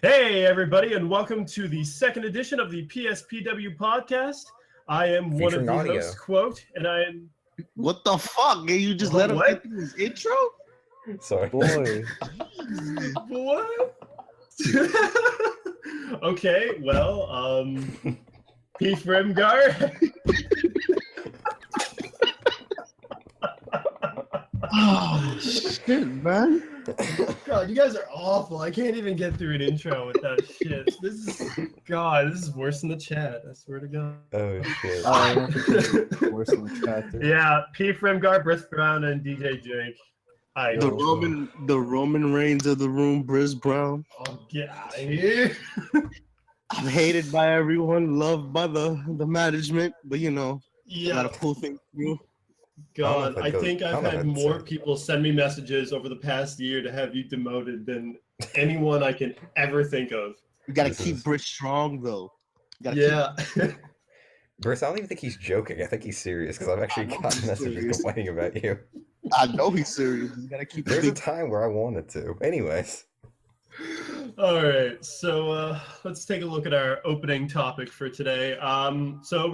Hey, everybody, and welcome to the second edition of the PSPW podcast. I am one of Featuring the audio. hosts, Quote, and I am... What the fuck? You just let him What? get through his intro? Sorry. Boy. What? Okay, well, Peef Remgar. Oh, shit, man. God, you guys are awful. I can't even get through an intro with that shit. This is worse than the chat. I swear to God. Oh shit. Worse than the chat. Yeah, Peef Remgar, Bhris Brown, and DJDrake. Hi. The Roman Reigns of the room, Bhris Brown. Oh, get out of here. I'm hated by everyone, loved by the management, but Yeah. gotta pull things through. God, I I don't know if think I I've go- I had don't know more if I'd say. people send me messages over the past year to have you demoted than anyone I can ever think of. You gotta This keep is- Bhris strong, though. You gotta Yeah. Bhris, I don't even think he's joking. I think he's serious because I've actually I know gotten he's messages serious. complaining about you. I know he's serious. You gotta keep There's a things. time where I wanted to. Anyways. All right, so let's take a look at our opening topic for today. So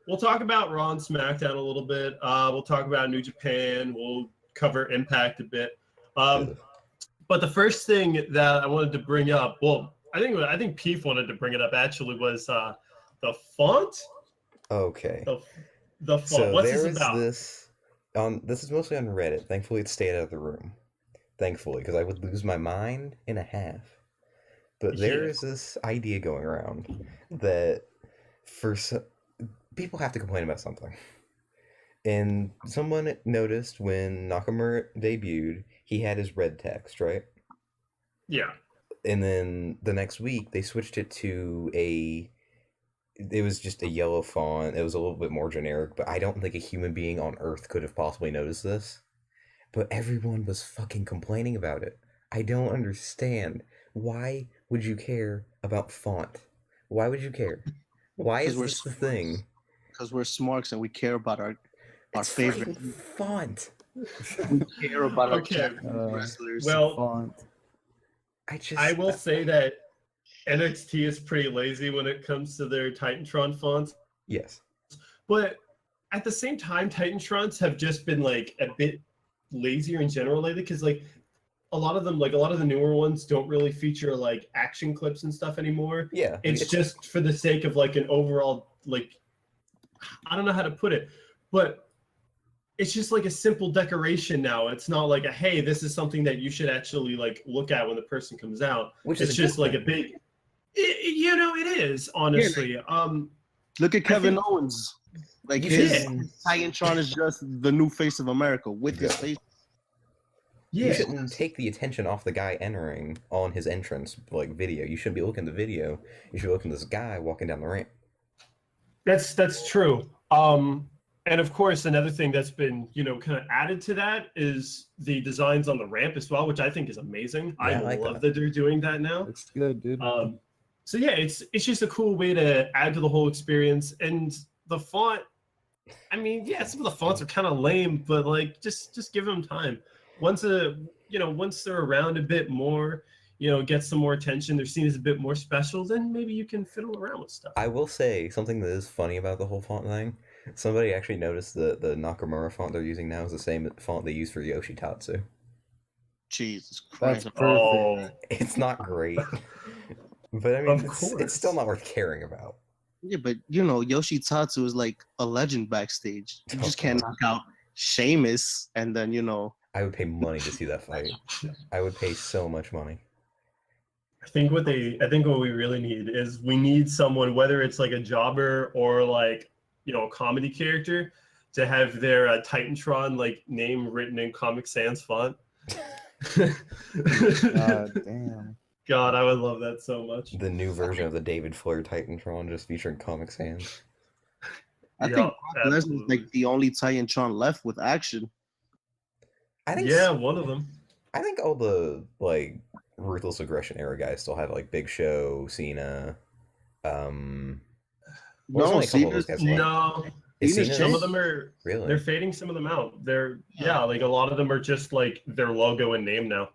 we'll talk about Raw and SmackDown a little bit. We'll talk about New Japan. We'll cover Impact a bit. But the first thing that I wanted to bring up, well, I think Peef wanted to bring it up actually, was the font. Okay. The font. So What's there this is about? this is mostly on Reddit. Thankfully it stayed out of the room. Thankfully, because I would lose my mind in a half. But there Yeah. is this idea going around that people have to complain about something. And someone noticed when Nakamura debuted, he had his red text, right? Yeah. And then the next week, they switched it to it was just a yellow font. It was a little bit more generic, but I don't think a human being on Earth could have possibly noticed this. But everyone was fucking complaining about it. I don't understand. Why would you care about font? Why would you care? Why is 'Cause we're this the smarks. thing? Because we're smarks and we care about our It's favorite. fucking font. We care about our Okay. champion wrestlers. Well, Font. I will say that NXT is pretty lazy when it comes to their Titantron fonts. Yes. But at the same time, Titantrons have just been like a bit lazier in general lately, because like a lot of them, like a lot of the newer ones, don't really feature like action clips and stuff anymore. Yeah. It's just for the sake of like an overall, like, I don't know how to put it, but it's just like a simple decoration now. It's not like hey, this is something that you should actually like look at when the person comes out. Which is It's a just good like a thing. big, it is honestly. Look at Kevin think- Owens. Like You his should- Titantron is just the new face of America with his Yeah. face. Yeah. You shouldn't take the attention off the guy entering on his entrance like video. You shouldn't be looking at the video. You should be looking at this guy walking down the ramp. That's true. And of course, another thing that's been, kind of added to that is the designs on the ramp as well, which I think is amazing. Yeah, I I like love that. that they're doing that now. Looks good, dude. So yeah, it's just a cool way to add to the whole experience. And the font, I mean, yeah, some of the fonts are kind of lame, but like just give them time. Once they're around a bit more, get some more attention, they're seen as a bit more special, then maybe you can fiddle around with stuff. I will say something that is funny about the whole font thing. Somebody actually noticed that the Nakamura font they're using now is the same font they use for Yoshitatsu. Jesus That's Christ. perfect. Oh, It's not great, but I mean, Of it's course. still not worth caring about. Yeah, but Yoshitatsu is like a legend backstage. You just can't knock out Sheamus and then I would pay money to see that fight. I would pay so much money. I think what we really need is we need someone, whether it's like a jobber or like, a comedy character, to have their Titantron like name written in Comic Sans font. God damn. God, I would love that so much. The new version of the David Flair Titantron just featuring Comic Sans. I Yeah, think Brock Lesnar's absolutely. like the only Titantron left with action. I think Yeah, one of them. I think all the like Ruthless Aggression era guys still have like Big Show, Cena. There's only a couple of those guys left. No, Is Cena's Cena- some of them are. Really? They're fading some of them out. Like a lot of them are just like their logo and name now.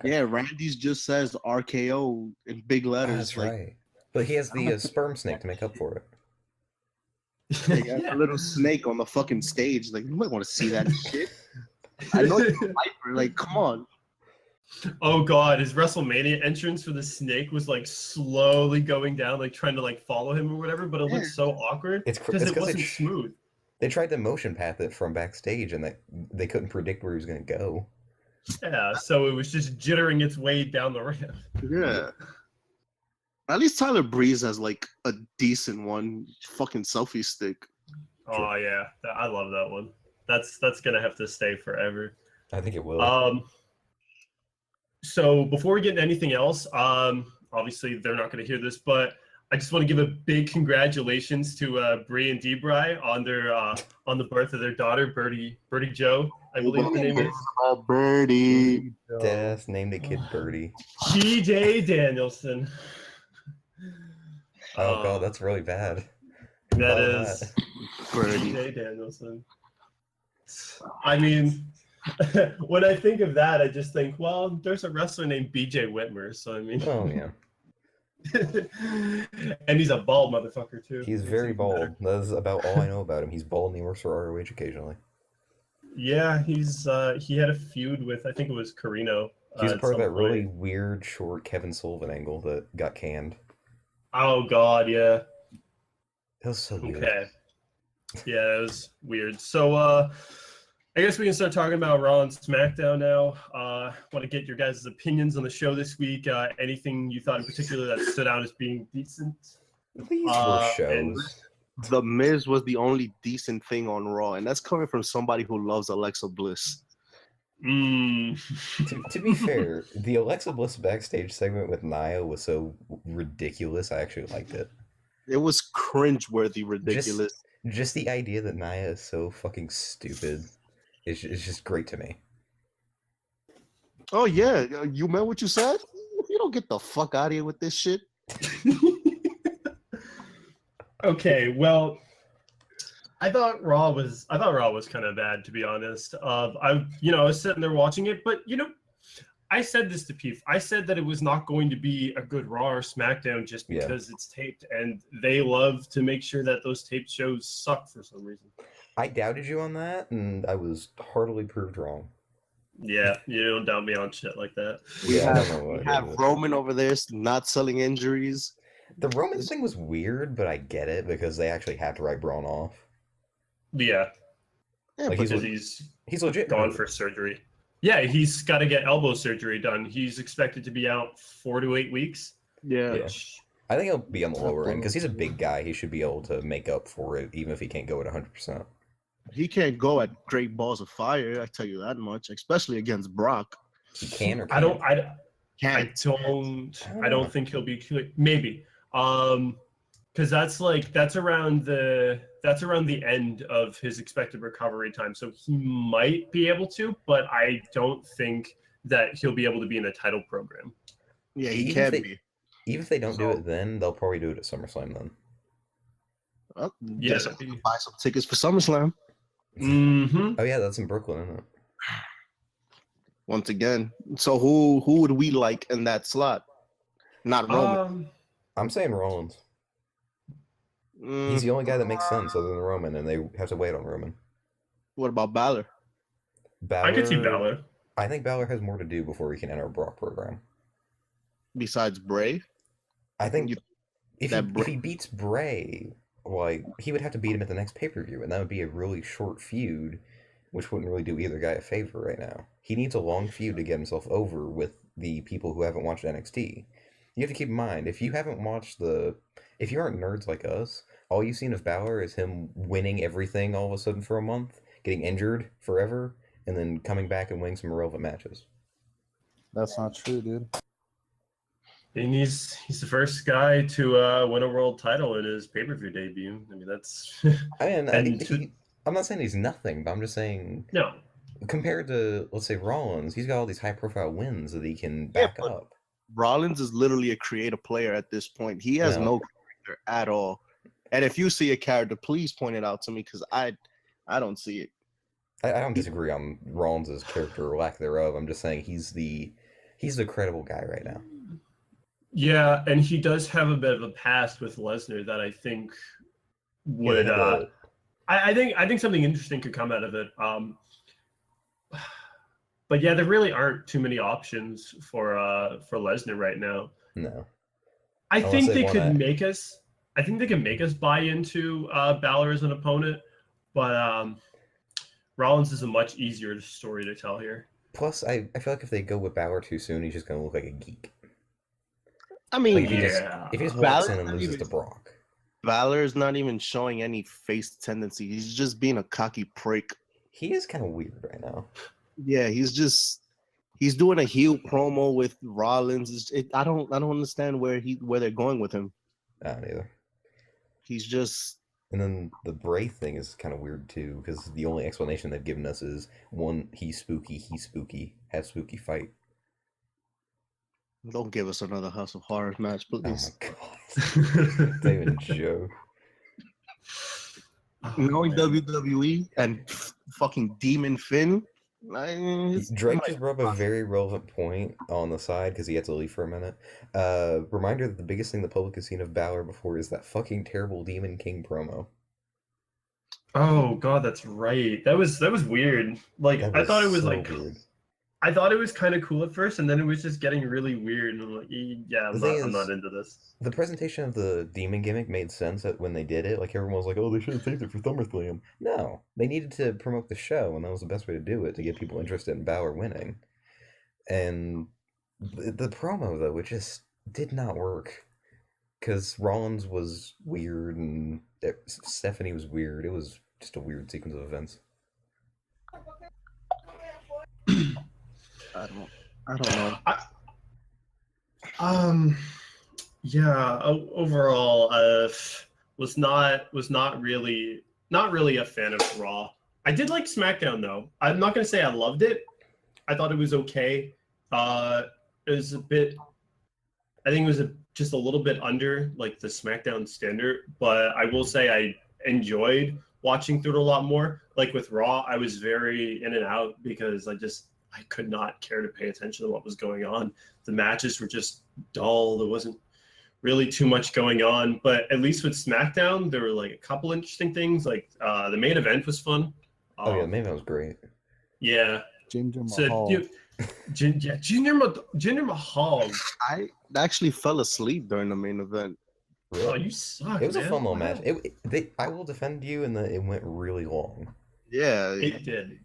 Yeah, Randy's just says RKO in big letters. That's like, right. But he has the sperm snake to make up for it. They got a little snake on the fucking stage. Like, you might want to see that shit. I know you're a viper. Like, come on. Oh god, his WrestleMania entrance for the snake was like slowly going down, like trying to like follow him or whatever, but it looked so awkward because it wasn't smooth. They tried to motion path it from backstage, and they couldn't predict where he was going to go. Yeah, so it was just jittering its way down the ramp. Yeah. At least Tyler Breeze has like a decent one. Fucking selfie stick. Oh yeah, I love that one. That's gonna have to stay forever. I think it will. So before we get into anything else, obviously they're not gonna hear this, but I just want to give a big congratulations to Bree and DJDrake on their on the birth of their daughter, Birdie Joe, I believe her name is. Birdie. Death named the kid Birdie. TJ Danielson. Oh god, that's really bad. That is Birdie. TJ Danielson. I mean, when I think of that, I just think, well, there's a wrestler named BJ Whitmer, so I mean. Oh yeah. And he's a bald motherfucker too. He's very bald. That is about all I know about him. He's bald and he works for ROH occasionally. Yeah, he had a feud with, I think it was Carino. He's part of that really weird short Kevin Sullivan angle that got canned. Oh god, yeah. That was so weird. Okay. Yeah, it was weird. So I guess we can start talking about Raw and SmackDown now. Want to get your guys' opinions on the show this week. Anything you thought in particular that stood out as being decent? These were shows. The Miz was the only decent thing on Raw, and that's coming from somebody who loves Alexa Bliss. To be fair, the Alexa Bliss backstage segment with Nia was so ridiculous. I actually liked it. It was cringe-worthy ridiculous. Just the idea that Nia is so fucking stupid is just great to me. Oh yeah, you meant what you said? You don't get the fuck out of here with this shit. Okay, well, I thought Raw was kind of bad, to be honest. I was sitting there watching it, but I said this to Peef. I said that it was not going to be a good Raw or SmackDown just because it's taped, and they love to make sure that those taped shows suck for some reason. I doubted you on that, and I was heartily proved wrong. Yeah, you don't doubt me on shit like that. We have Roman over there not selling injuries. The Roman thing was weird, but I get it because they actually had to write Braun off. Yeah, like because he's legit gone for surgery. Yeah, he's got to get elbow surgery done. He's expected to be out 4 to 8 weeks. Yeah. I think he'll be on the lower end because he's a big guy. He should be able to make up for it, even if he can't go at 100%. He can't go at Great Balls of Fire. I tell you that much, especially against Brock. He can or can't? I don't think he'll be maybe. Because that's around the end of his expected recovery time, so he might be able to, but I don't think that he'll be able to be in a title program. Yeah, he can be. Even if they don't do it then, they'll probably do it at SummerSlam then. Well, yeah, buy some tickets for SummerSlam. Mm-hmm. Oh yeah, that's in Brooklyn, isn't it? Once again, so who would we like in that slot? Not Roman. I'm saying Rollins. He's the only guy that makes sense other than Roman, and they have to wait on Roman. What about Balor? I could see Balor. I think Balor has more to do before he can enter a Brock program. Besides Bray? I think if he beats Bray, like, he would have to beat him at the next pay-per-view, and that would be a really short feud, which wouldn't really do either guy a favor right now. He needs a long feud to get himself over with the people who haven't watched NXT. You have to keep in mind, if you aren't nerds like us, all you've seen of Balor is him winning everything all of a sudden for a month, getting injured forever, and then coming back and winning some irrelevant matches. That's not true, dude. And he's the first guy to win a world title in his pay-per-view debut. I mean, that's... I'm not saying he's nothing, but I'm just saying... No. Compared to, let's say, Rollins, he's got all these high-profile wins that he can back up. Rollins is literally a creative player at this point. He has no character at all. And if you see a character, please point it out to me, because I don't see it. I don't disagree on Rollins' character or lack thereof. I'm just saying he's the He's the credible guy right now. Yeah, and he does have a bit of a past with Lesnar that I think Yeah, they would. had the- I think something interesting could come out of it. But yeah, there really aren't too many options for Lesnar right now. No. I Unless think they they could wanna- make us. I think they can make us buy into Balor as an opponent, but Rollins is a much easier story to tell here. Plus, I feel like if they go with Balor too soon, he's just gonna look like a geek. I mean, Like if he just walks Balor's in and not loses even- to Brock. Balor's not even showing any face tendency. He's just being a cocky prick. He is kind of weird right now. Yeah, he's doing a heel promo with Rollins. I don't understand where they're going with him. I don't either. He's just And then the Bray thing is kind of weird too, because the only explanation they've given us is one, he's spooky, have spooky fight. don't give us another House of Horrors match, Oh my please. god. Not even a joke. Knowing man. WWE and fucking Demon Finn, Drake just brought up a very relevant point on the side because he had to leave for a minute. Reminder that the biggest thing the public has seen of Balor before is that fucking terrible Demon King promo. Oh god, that's right. That was weird. Like That I thought it was so like weird. I thought it was kind of cool at first, and then it was just getting really weird. And I'm like, yeah, The thing I'm is- not into this. The presentation of the demon gimmick made sense when they did it. Like everyone was like, "Oh, they should have saved it for SummerSlam." No, they needed to promote the show, and that was the best way to do it to get people interested in Balor winning. And the promo though, it just did not work because Rollins was weird and Stephanie was weird. It was just a weird sequence of events. I don't know. Yeah. Overall, was not really a fan of Raw. I did like SmackDown though. I'm not gonna say I loved it. I thought it was okay. It was a bit. I think it was just a little bit under like the SmackDown standard, but I will say I enjoyed watching through it a lot more. Like with Raw, I was very in and out because I could not care to pay attention to what was going on. The matches were just dull. There wasn't really too much going on, but at least with SmackDown, there were like a couple interesting things. Like the main event was fun. Oh yeah, the main event was great. Yeah. Jinder So Mahal. Jinder Mahal. I actually fell asleep during the main event. Oh, Really? you suck. It was a man. fun little Wow. match. I will defend you in that it went really long. Yeah, It did.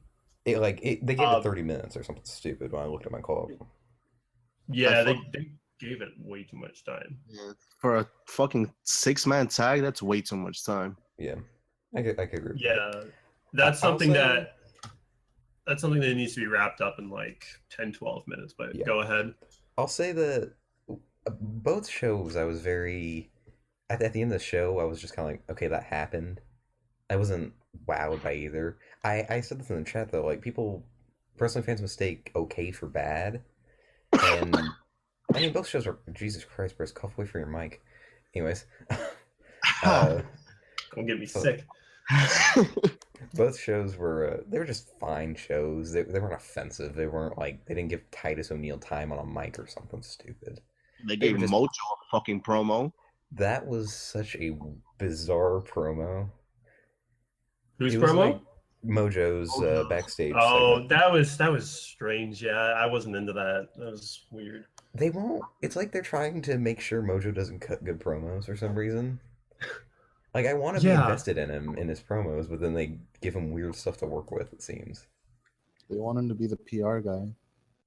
They gave it 30 minutes or something stupid when I looked at my clock. Yeah, I they gave it way too much time. for a fucking 6-man tag, that's way too much time. Yeah, I could agree. With that. Yeah, that's I'll something say- that's something that needs to be wrapped up in like 10, 12 minutes. But Yeah. go ahead. I'll say that both shows I was very at the end of the show I was just kind of like, okay, that happened. I wasn't wowed by either. I said this in the chat though, like people, wrestling fans mistake okay for bad, and I mean both shows are Jesus Christ, Bhris, cough away from your mic. Anyways, Don't get me So- sick. both shows were they were just fine shows. They weren't offensive. They weren't like they didn't give Titus O'Neil time on a mic or something stupid. They gave just- Mojo a fucking promo. That was such a bizarre promo. Whose It was promo? like Mojo's Mojo's. backstage. Oh, segment. that was strange. Yeah, I wasn't into that. That was weird. They won't. It's like they're trying to make sure Mojo doesn't cut good promos for some reason. Like I want to be Yeah. invested in him in his promos, but then they give him weird stuff to work with. It seems. They want him to be the PR guy.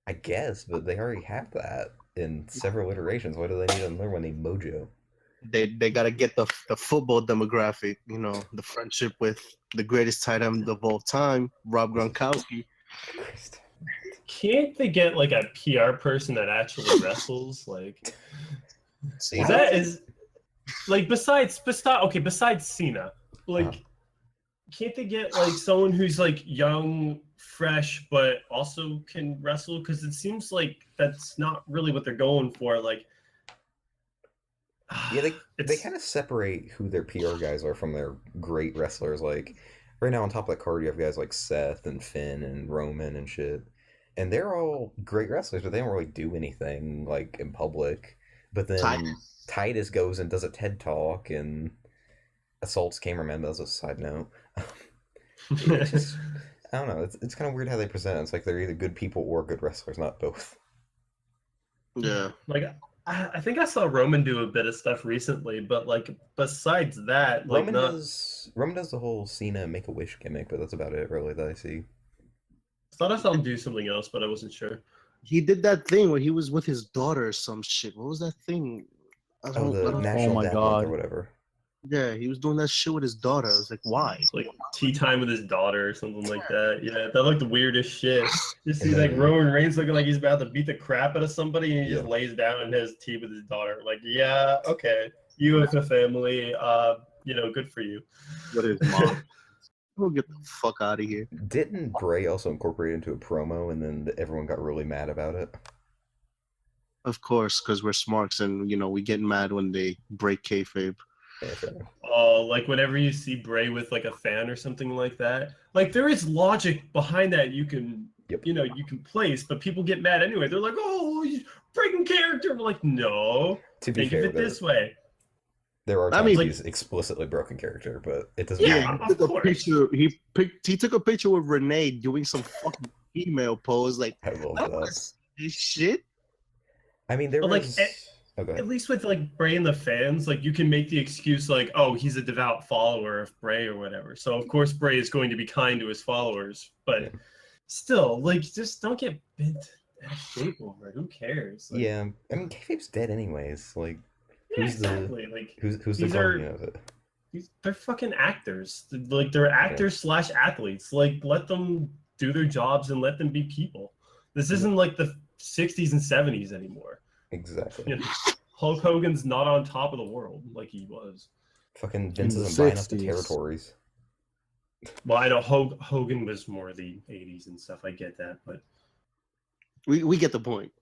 I guess, but they already have that in several iterations. Why do they need another one named Mojo? They gotta get the football demographic, you know, the friendship with the greatest tight end of all time, Rob Gronkowski. Christ. Can't they get like a PR person that actually wrestles? Like, See, is like besides Cena, like, Uh-huh. can't they get like someone who's like young, fresh, but also can wrestle? Because it seems like that's not really what they're going for. Like, Yeah, they it's- kind of separate who their PR guys are from their great wrestlers. Like right now, on top of that card, you have guys like Seth and Finn and Roman and shit. and they're all great wrestlers, but they don't really do anything like in public. But then Titus goes and does a TED talk and assaults cameramen. That's a side note. It's just, I don't know. It's kind of weird how they present it. It's like they're either good people or good wrestlers, not both. Yeah. Like, I think I saw Roman do a bit of stuff recently, but like besides that, like Roman does the whole Cena Make-A-Wish gimmick, but that's about it really that I see. I thought I saw him do something else, but I wasn't sure. He did that thing where he was with his daughter or some shit. What was that thing? I Oh, the don't- National my Dad God. Month or whatever. Yeah, he was doing that shit with his daughter. I was like, why? Like tea time with his daughter or something like that. Yeah, that looked the weirdest shit. You see And like then- Roman Reigns looking like he's about to beat the crap out of somebody, and he just Yeah. lays down and has tea with his daughter. Like, yeah, okay, you have a family. Good for you. With his mom. We'll get the fuck out of here. Didn't Bray also incorporate it into a promo, and then everyone got really mad about it? Of course, because we're smarks and, we get mad when they break kayfabe. Yeah, fair enough. Like whenever you see Bray with like a fan or something like that, like there is logic behind that you can place, but people get mad anyway. They're like, oh, he's breaking character. I'm like, no, To be think of fair, it this way. there are I times mean- he's explicitly broken character, but it doesn't Yeah. matter. He took Of a course. picture. He took a picture with Renee doing some fucking female pose. Like, I love that that. was this shit. I mean, there But, like, was... At Okay. least with like Bray and the fans, like you can make the excuse like, oh, he's a devout follower of Bray or whatever. So of course Bray is going to be kind to his followers, but Yeah. still, like, just don't get bent out of shape over it. Who cares? Like, Yeah, I mean, kayfabe's dead anyways. Like, yeah, who's the- exactly. Like, who's the These are- guardian of it? they're fucking actors. Like, they're actors / athletes. Like, let them do their jobs and let them be people. This isn't like the 60s and 70s anymore. Exactly. You know, Hulk Hogan's not on top of the world like he was. Fucking Vince the isn't buying up the 60s. territories. Well, I know Hogan was more the 80s and stuff. I get that, but We get the point.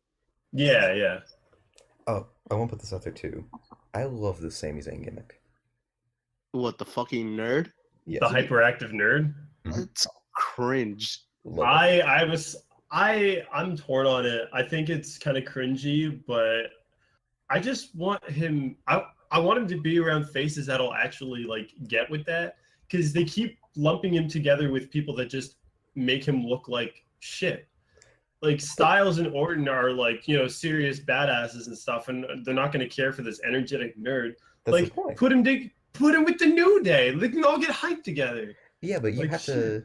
yeah. Oh, I want to put this out there too. I love the Sami Zayn gimmick. What, the fucking nerd? Yes. The hyperactive nerd. Mhm. It's cringe. Love it. I'm torn on it. I think it's kind of cringy, but I just want him. I want him to be around faces that'll actually like get with that, because they keep lumping him together with people that just make him look like shit. Like Styles and Orton are like, serious badasses and stuff, and they're not going to care for this energetic nerd. That's the Like, point. put him with the New Day. They can all get hyped together. Yeah, but you like, have to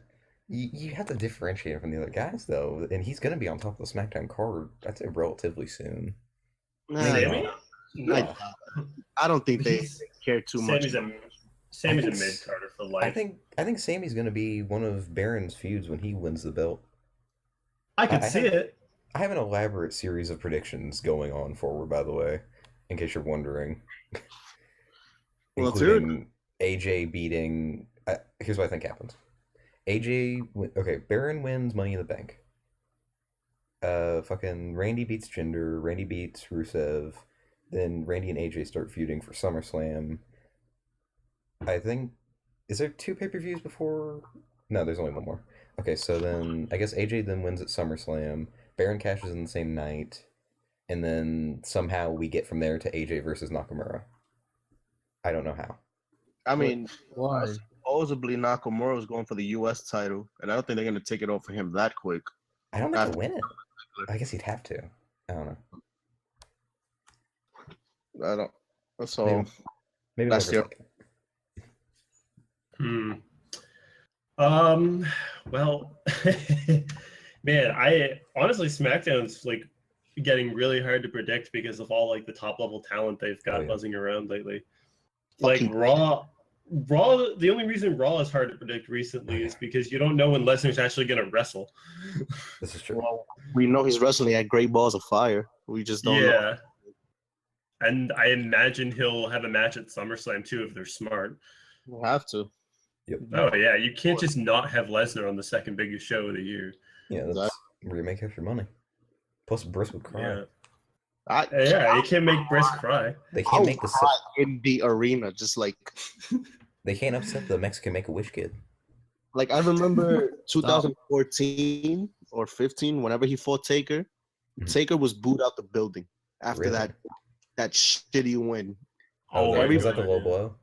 you have to differentiate him from the other guys though, and he's gonna be on top of the SmackDown card, I'd say relatively soon. Nah, Sammy? No. I don't think they He's- care too much. Sammy's a think mid carder for I life. think Sammy's gonna be one of Baron's feuds when he wins the belt. I could I see have- it. I have an elaborate series of predictions going on forward, by the way, in case you're wondering. Well, let's hear it. Including AJ beating. Here's what I think happens. Baron wins Money in the Bank. Fucking Randy beats Jinder. Randy beats Rusev. Then Randy and AJ start feuding for SummerSlam. I think. Is there 2 pay-per-views before? No, there's only one more. Okay, so then I guess AJ then wins at SummerSlam. Baron cashes in the same night. And then somehow we get from there to AJ versus Nakamura. I don't know how. I mean, Why? supposedly Nakamura was going for the U.S. title, and I don't think they're going to take it off for him that quick. I don't think he'll win it. I guess he'd have to. I don't know. I don't. So Maybe That's never your- second. Well, man, I honestly SmackDown's like getting really hard to predict because of all like the top level talent they've got Oh, yeah. buzzing around lately. Like Fucking- Raw, the only reason Raw is hard to predict recently is because you don't know when Lesnar's actually gonna wrestle. This is true. well, we know he's wrestling at Great Balls of Fire. We just don't know. Yeah. And I imagine he'll have a match at SummerSlam too if they're smart. We'll have to. Yep. Oh yeah, you can't just not have Lesnar on the second biggest show of the year. Yeah, that's where you make half your money. Plus, Bhris would cry. Yeah, I yeah, you can't make Bhris cry. They I can't would make the cry in the arena, just like they can't upset the Mexican Make-A-Wish kid. I remember 2014 or 15, whenever he fought Taker, Mhm. Taker was booed out the building after Really? that shitty win. Oh, I was that the remember, low yeah. blow?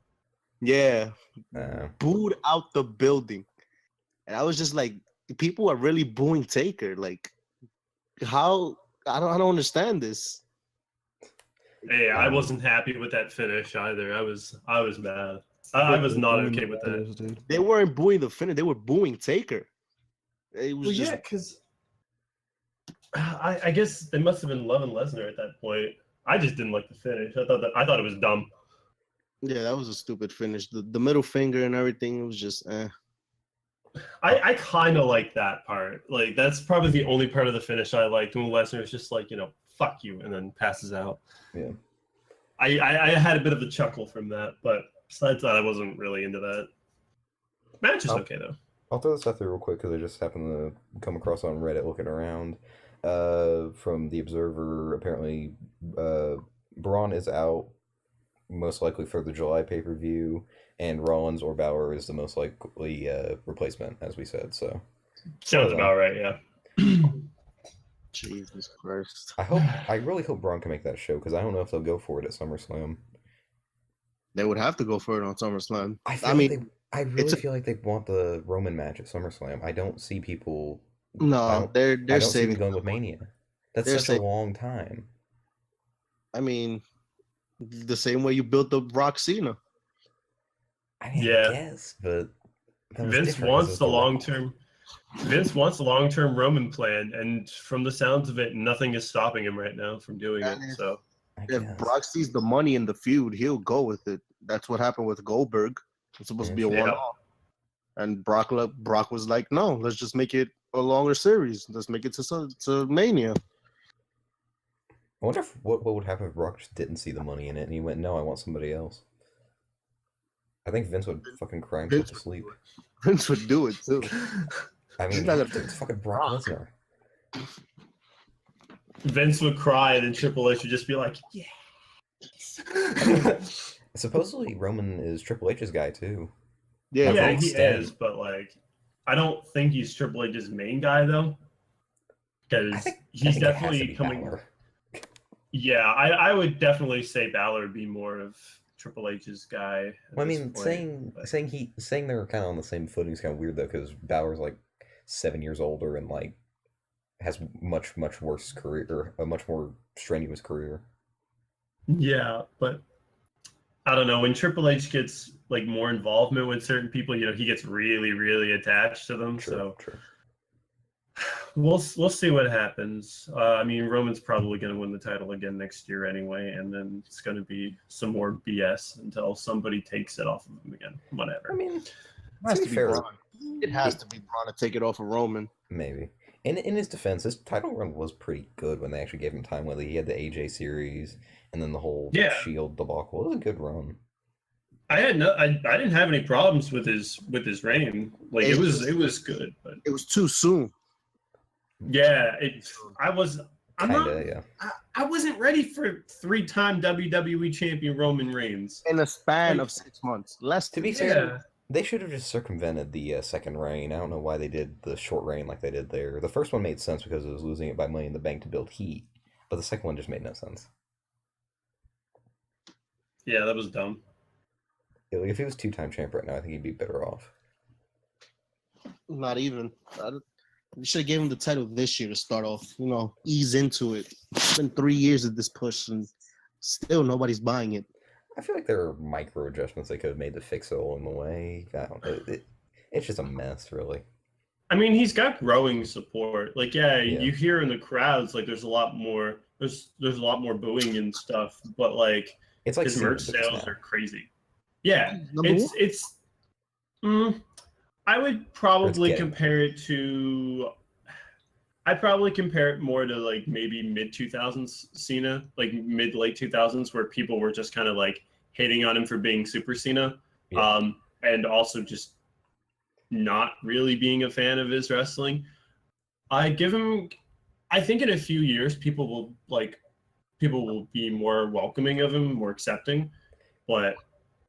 Yeah, Uh, booed out the building. And I was just like, people are really booing Taker. Like, how? I don't understand this. Hey, I wasn't happy with that finish either. I was mad. I was They're not booing okay the with that. players, dude. They weren't booing the finish; they were booing Taker. It was Well, just yeah, because I guess they must have been loving Lesnar at that point. I just didn't like the finish. I thought it was dumb. yeah, that was a stupid finish. The middle finger and everything, it was just I kind of like that part. Like that's probably the only part of the finish I liked when Lesnar is just like, fuck you, and then passes out. yeah. I had a bit of a chuckle from that, but besides that, I wasn't really into that. Match is okay though. I'll throw this out there real quick because I just happened to come across on Reddit looking around. From the Observer, apparently, Braun is out, most likely for the July pay-per-view, and Rollins or Balor is the most likely replacement, as we said. So Sounds about right, yeah. Jesus Christ. I really hope Braun can make that show because I don't know if they'll go for it at SummerSlam. They would have to go for it on SummerSlam. I really feel like they want the Roman match at SummerSlam. I don't see people. No, I they're don't see saving. them going with Mania. That's They're such a saving- long time. I mean, the same way you built the Rock Cena. I mean, Yeah. I guess, but that was Vince different 'cause wants it's the The long Rock. term. Vince wants the long term Roman plan, and from the sounds of it, nothing is stopping him right now from doing it. And So I If guess. Brock sees the money in the feud, he'll go with it. That's what happened with Goldberg. It's supposed to be a Yeah. one-off, and Brock was like, "No, let's just make it a longer series. Let's make it to Mania." I wonder what would happen if Brock just didn't see the money in it and he went, "No, I want somebody else." I think Vince would fucking cry himself to sleep. Vince would do it too. I mean, He's not it's fucking Brock Lesnar. Vince would cry, and then Triple H would just be like, "Yeah." Supposedly Roman is Triple H's guy too. Yeah, Like, Yeah, to an he extent. is, but I don't think he's Triple H's main guy though, I because think he's it has to definitely be coming. Balor. Yeah, I would definitely say Balor would be more of Triple H's guy. Well, I mean, saying they're kind of on the same footing is kind of weird though, because Balor's like 7 years older and like has much worse career, or a much more strenuous career. Yeah, but I don't know. When Triple H gets like more involvement with certain people, he gets really attached to them. True. We'll see what happens. I mean, Roman's probably going to win the title again next year anyway, and then it's going to be some more BS until somebody takes it off of him again. Whatever. I mean, it has to to be be fair, Braun. It has to be Braun to take it off of Roman. maybe. In his defense, his title run was pretty good when they actually gave him time with it. He had the AJ series and then the whole Shield debacle. It was a good run. I didn't have any problems with his reign. Like it was good, but It was too soon. yeah, I wasn't ready for 3-time WWE champion Roman Reigns In a span of 6 months. Less To be Yeah. fair, they should have just circumvented the second reign. I don't know why they did the short reign like they did there. The first one made sense because it was losing it by Money in the Bank to build heat, but the second one just made no sense. Yeah, that was dumb. If he was 2-time champ right now, I think he'd be better off. Not even. You should have given him the title this year to start off. Ease into it. It's been 3 years of this push, and still nobody's buying it. I feel like there are micro adjustments they could have made to fix it along the way. I don't know. It's just a mess, really. I mean, he's got growing support. Like, yeah, Yeah. you hear in the crowds like there's a lot more booing and stuff, but like It's like his merch Cena sales now. are crazy. Yeah, Number one? I would probably getting compare it to. I'd probably compare it more to like maybe mid 2000s Cena, like mid late 2000s, where people were just kind of like hating on him for being Super Cena, Yeah. and also just not really being a fan of his wrestling. I think in a few years people will be more welcoming of him, more accepting, but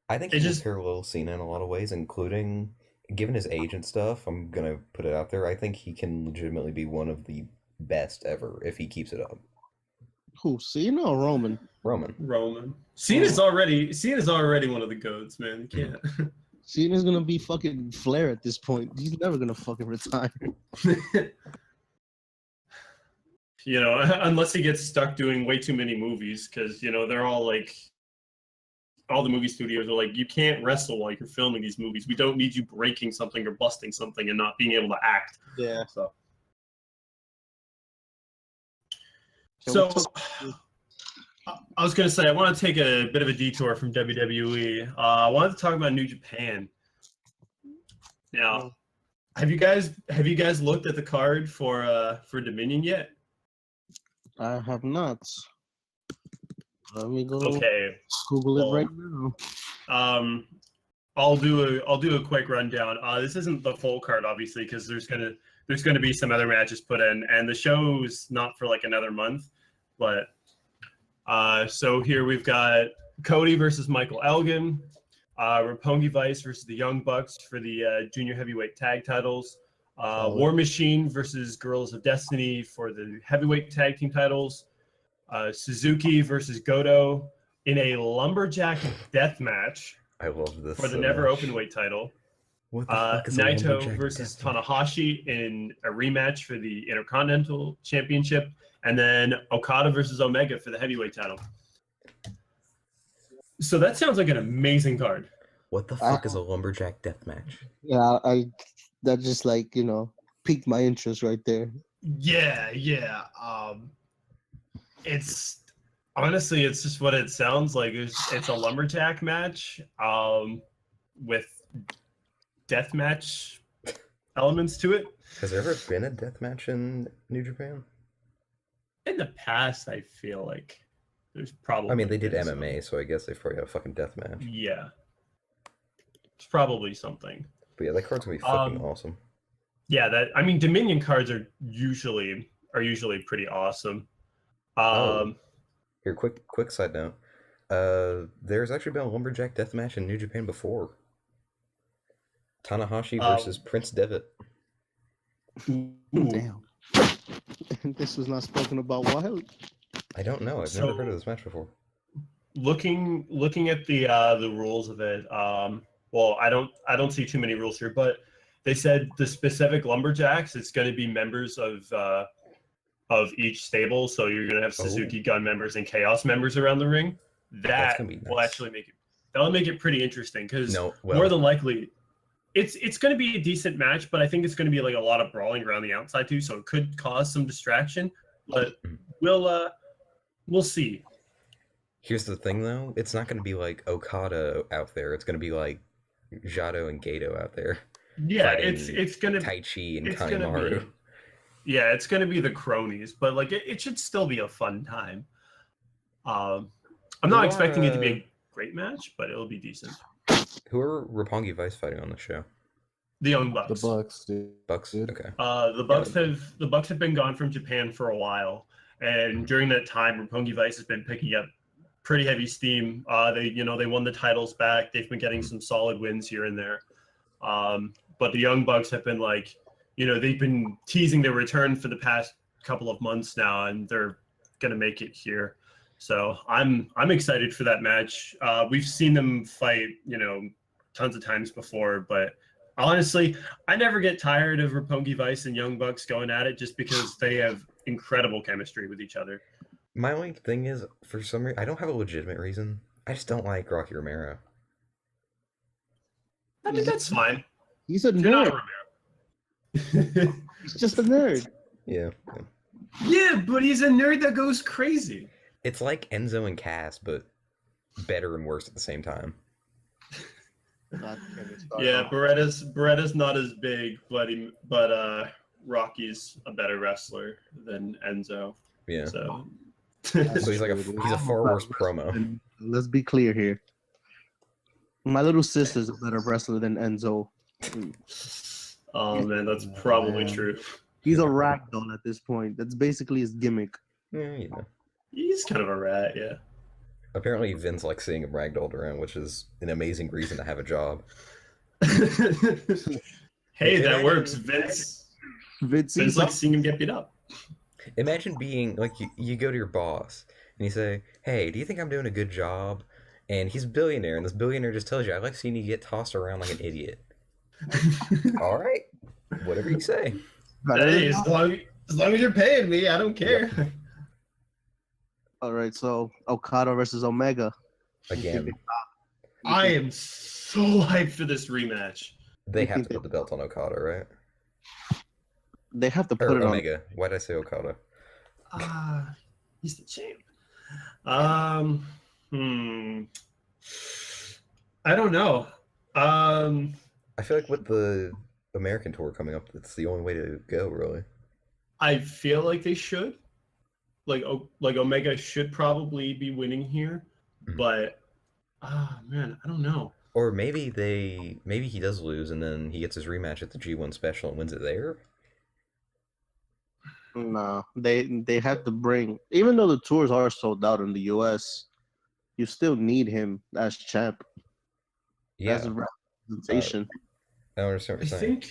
I think it he just- parallels Cena in a lot of ways, including given his age and stuff, I'm gonna put it out there. I think he can legitimately be one of the best ever if he keeps it up. Who, Cena or Roman? Roman. Cena's already one of the goats, man. You can't. Cena's gonna be fucking Flair at this point. He's never gonna fucking retire. You know, unless he gets stuck doing way too many movies, because you know they're all like, all the movie studios are like, you can't wrestle while you're filming these movies. We don't need you breaking something or busting something and not being able to act. Yeah. So I was gonna say I want to take a bit of a detour from WWE. I wanted to talk about New Japan. Now, have you guys looked at the card for Dominion yet? I have not. Let me go. Okay. Google it right now. I'll do a quick rundown. This isn't the full card, obviously, because there's gonna be some other matches put in, and the show's not for like another month. But so here we've got Cody versus Michael Elgin, Roppongi Vice versus the Young Bucks for the junior heavyweight tag titles, War Machine versus Guerrillas of Destiny for the heavyweight tag team titles, Suzuki versus Goto in a lumberjack death match. I love this for the so never much. open weight title. What the fuck is a Naito lumberjack versus death match? Tanahashi in a rematch for the Intercontinental Championship, and then Okada versus Omega for the heavyweight title. So that sounds like an amazing card. What the fuck is a lumberjack death match? Yeah, that just like, you know, piqued my interest right there. Yeah. It's honestly, it's just what it sounds like. It's a lumberjack match with death match elements to it. Has there ever been a death match in New Japan? In the past, I feel like there's probably. I mean, they did been MMA, so I guess they've probably got a fucking death match. Yeah, it's probably something. But yeah, that card's gonna be fucking awesome. Yeah, Dominion cards are usually pretty awesome. Here, quick side note. There's actually been a lumberjack death match in New Japan before. Tanahashi versus Prince Devitt. Damn. This was not spoken about wild. I don't know. I've never heard of this match before. Looking at the rules of it, well, I don't see too many rules here, but they said the specific lumberjacks, it's going to be members of each stable. So you're going to have Suzuki Gun members and Chaos members around the ring. That will actually make it pretty interesting, because more than likely it's going to be a decent match, but I think it's going to be like a lot of brawling around the outside too, so it could cause some distraction, but we'll see. Here's the thing though, it's not going to be like Okada out there. It's going to be like Jado and Gato out there. Yeah, it's going to Taichi and Kanemaru. Yeah, it's going to be the cronies, but like it should still be a fun time. I'm not expecting it to be a great match, but it'll be decent. Who are Roppongi Vice fighting on the show? The Young Bucks. The Bucks, dude. Bucks? Okay. The Bucks have been gone from Japan for a while, and during that time, Roppongi Vice has been picking up pretty heavy steam. They won the titles back. They've been getting some solid wins here and there. But the Young Bucks have been like, they've been teasing their return for the past couple of months now, and they're gonna make it here. So I'm excited for that match. We've seen them fight, tons of times before, but honestly, I never get tired of Roppongi Vice and Young Bucks going at it, just because they have incredible chemistry with each other. My only thing is, for some reason, I don't have a legitimate reason. I just don't like Rocky Romero. I mean, that's fine. He's a nerd. He's just a nerd. Yeah. Yeah, but he's a nerd that goes crazy. It's like Enzo and Cass, but better and worse at the same time. Yeah, Beretta's not as big, but Rocky's a better wrestler than Enzo. Yeah. So he's a far worse promo. Let's be clear here. My little sister's a better wrestler than Enzo. Oh man, that's probably true. He's a ragdoll at this point. That's basically his gimmick. Yeah, He's kind of a rat, yeah. Apparently Vince likes seeing him ragdolled around, which is an amazing reason to have a job. Hey, that Imagine- works. Vince likes seeing him get beat up. Imagine being like you go to your boss and you say, "Hey, do you think I'm doing a good job?" And he's a billionaire, and this billionaire just tells you, "I like seeing you get tossed around like an idiot." All right, whatever you say. Hey, as long as you're paying me, I don't care. Yep. All right, so Okada versus Omega. Again, I am so hyped for this rematch. they have to put the belt on Okada, right? They have to put Or it on. Omega. Why did I say Okada? He's the champ. I don't know. I feel like with the American tour coming up, it's the only way to go, really. I feel like they should. Like Omega should probably be winning here, but man, I don't know. Or maybe he does lose and then he gets his rematch at the G1 special and wins it there. No, they have to bring. Even though the tours are sold out in the U.S., you still need him as champ. Yeah. As a representation. I don't understand what you're saying.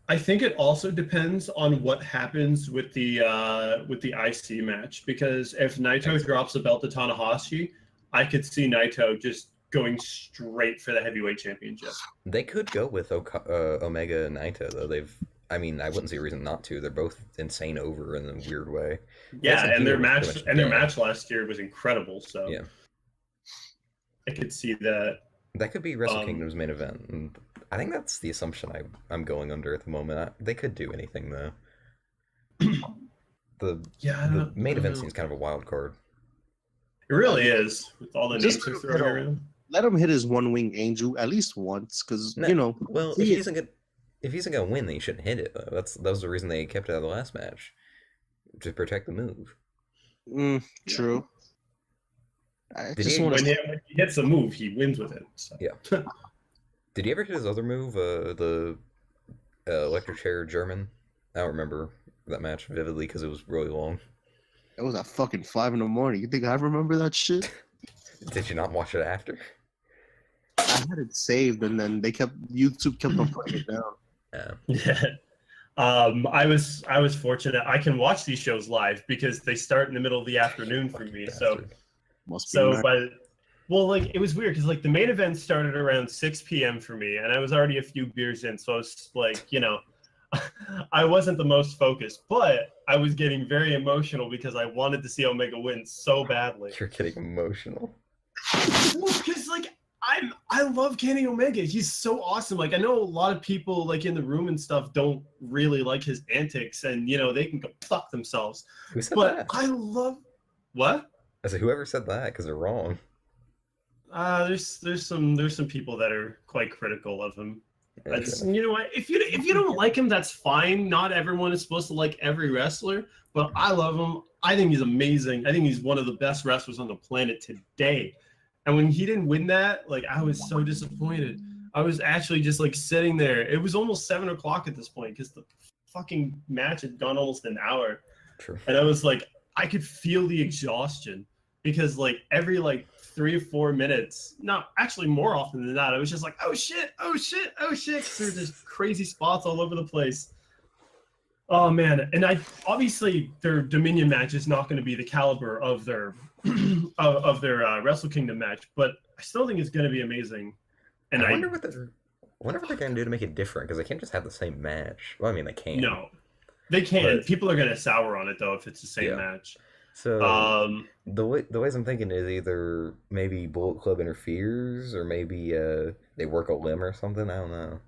I think it also depends on what happens with the IC match, because if Naito drops the belt to Tanahashi, I could see Naito just going straight for the heavyweight championship. They could go with Omega and Naito though. I wouldn't see a reason not to. They're both insane over in a weird way. Yeah, and their match last year was incredible. So yeah, I could see that. That could be Wrestle Kingdom's main event. And I think that's the assumption I'm going under at the moment. They could do anything though. The main event seems kind of a wild card. It really is, with all the names they're throwing around. Let him hit his one-wing angel at least once, because Well, if he isn't gonna win, then he shouldn't hit it. Though. That was the reason they kept it out of the last match, to protect the move. True. When he hits a move, he wins with it. So. Yeah. Did he ever hit his other move, the electric chair German? I don't remember that match vividly because it was really long. It was at fucking 5 a.m. You think I remember that shit? Did you not watch it after? I had it saved, and then YouTube kept on putting it down. Yeah. I was fortunate. I can watch these shows live because they start in the middle of the afternoon for me. It was weird because the main event started around 6 p.m. for me, and I was already a few beers in, so I was I wasn't the most focused, but I was getting very emotional because I wanted to see Omega win so badly. You're getting emotional. Well, because I love Kenny Omega. He's so awesome. I know a lot of people in the room and stuff don't really like his antics, and they can go fuck themselves. Who said that? I love what? I said whoever said that because they're wrong. There's some people that are quite critical of him. You know what? If you don't like him, that's fine. Not everyone is supposed to like every wrestler, but I love him. I think he's amazing. I think he's one of the best wrestlers on the planet today. And when he didn't win that, I was so disappointed. I was actually just sitting there. It was almost 7 o'clock at this point because the fucking match had gone almost an hour. True. And I was I could feel the exhaustion because every 3 or 4 minutes, no, actually more often than that, I was just oh shit, oh shit, oh shit. There were just crazy spots all over the place. Oh man, and obviously their Dominion match is not going to be the caliber of their of their Wrestle Kingdom match, but I still think it's going to be amazing. And I wonder what they're going to do to make it different, because they can't just have the same match. Well, I mean, they can. No, they can't. But People are going to sour on it though if it's the same match. So the ways I'm thinking is either maybe Bullet Club interferes, or maybe they work a limb or something. I don't know.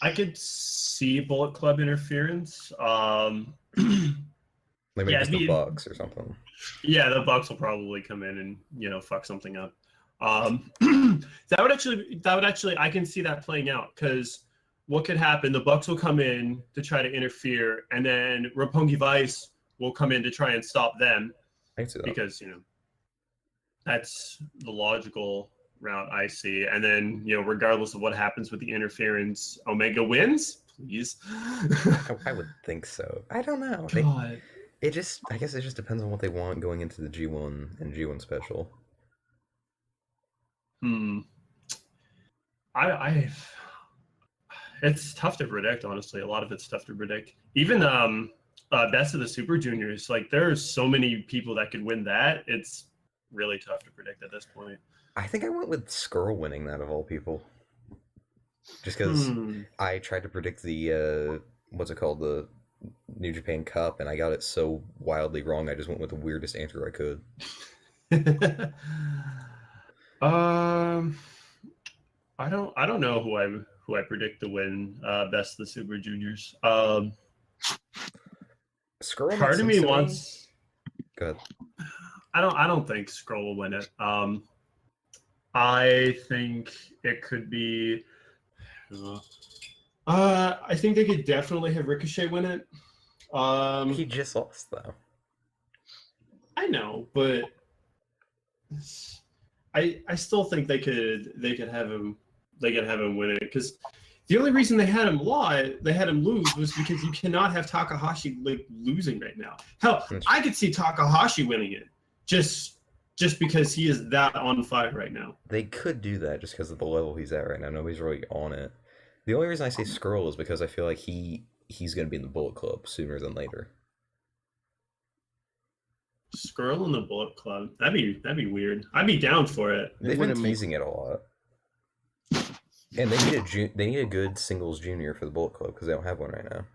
I could see Bullet Club interference. Maybe just the Bucks or something. Yeah, the Bucks will probably come in and fuck something up. That would actually I can see that playing out, because what could happen? The Bucks will come in to try to interfere, and then Roppongi Vice will come in to try and stop them, because that's the logical route I see. And then regardless of what happens with the interference, Omega wins. Please. I would think so. I don't know. God. I guess it just depends on what they want going into the G1 and G1 special. I it's tough to predict, honestly. A lot of it's tough to predict. Even Best of the Super Juniors, like there's so many people that could win that. It's really tough to predict at this point. I think I went with Skrull winning that of all people. Just because I tried to predict the what's it called, the New Japan Cup, and I got it so wildly wrong. I just went with the weirdest answer I could. I don't know who I predict to win Best of the Super Juniors. Skrull. Part of me wants. Go ahead. I don't think Skrull will win it. I think it could be. I think they could definitely have Ricochet win it. He just lost though. I know, but I still think they could have him win it, because the only reason they had him lose was because you cannot have Takahashi like losing right now. Hell, I could see Takahashi winning it just because he is that on fire right now. They could do that just because of the level he's at right now. Nobody's really on it. The only reason I say Skrull is because I feel like he's going to be in the Bullet Club sooner than later. Skrull in the Bullet Club. That'd be weird. I'd be down for it. They've been teasing it a lot. And they need a good singles junior for the Bullet Club because they don't have one right now.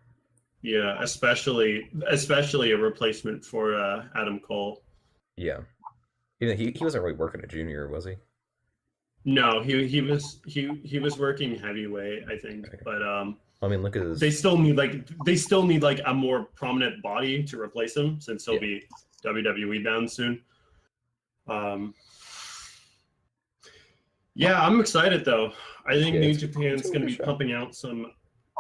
Yeah, especially a replacement for Adam Cole. Yeah. He wasn't really working a junior, was he? No, he was working heavyweight, I think. Okay. But I mean, look at his. They still need like a more prominent body to replace him, since he'll be WWE bound soon. Yeah, I'm excited though. I think New Japan's going to be pumping out some.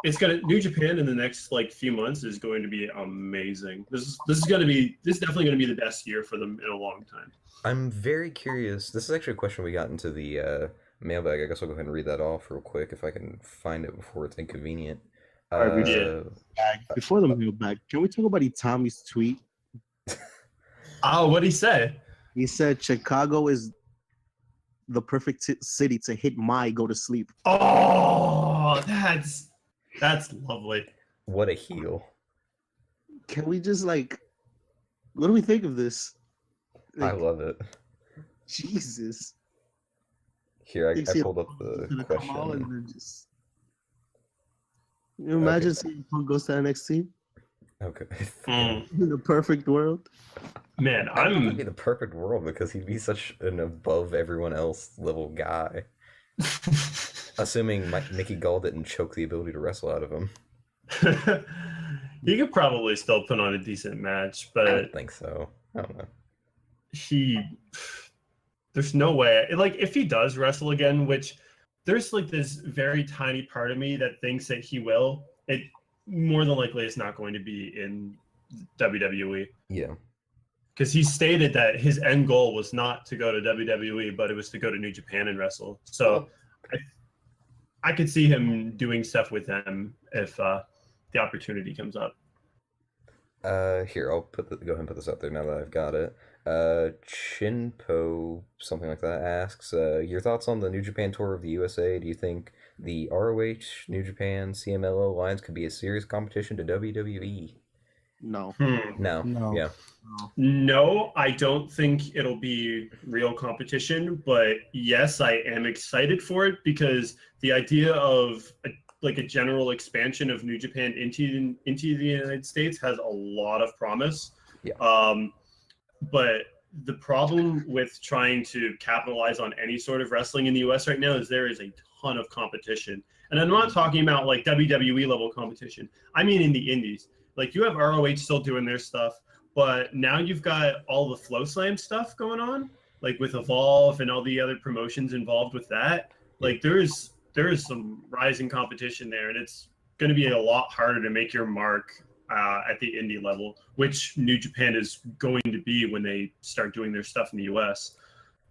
New Japan in the next like few months is going to be amazing. This is definitely going to be the best year for them in a long time. I'm very curious. This is actually a question we got into the mailbag. I guess I'll go ahead and read that off real quick if I can find it before it's inconvenient. Before the mailbag, can we talk about Itami's tweet? Oh, what'd he say? He said Chicago is the perfect city to hit my go to sleep. Oh, that's lovely. What a heel. Can we just what do we think of this? I love it. Jesus. Here, I pulled up the question. You imagine seeing Punk goes to NXT? Okay. In the perfect world? Man, I don't think it'd be the perfect world because he'd be such an above everyone else level guy. Assuming Mickey Gall didn't choke the ability to wrestle out of him. He could probably still put on a decent match, but I don't think so. I don't know. There's no way. If he does wrestle again, which there's this very tiny part of me that thinks that he will, it more than likely is not going to be in WWE. Yeah. Because he stated that his end goal was not to go to WWE, but it was to go to New Japan and wrestle. So I could see him doing stuff with them if the opportunity comes up. Here, I'll go ahead and put this up there now that I've got it. Chinpo, something like that, asks, your thoughts on the New Japan tour of the USA? Do you think the ROH, New Japan, CMLL lines could be a serious competition to WWE? No. No. Yeah. No, I don't think it'll be real competition, but yes, I am excited for it because the idea of a general expansion of New Japan into the United States has a lot of promise. Yeah. But the problem with trying to capitalize on any sort of wrestling in the US right now is there is a ton of competition. And I'm not talking about WWE level competition. I mean in the indies. You have ROH still doing their stuff, but now you've got all the Flow Slam stuff going on, with Evolve and all the other promotions involved with that. There is some rising competition there, and it's going to be a lot harder to make your mark at the indie level, which New Japan is going to be when they start doing their stuff in the US.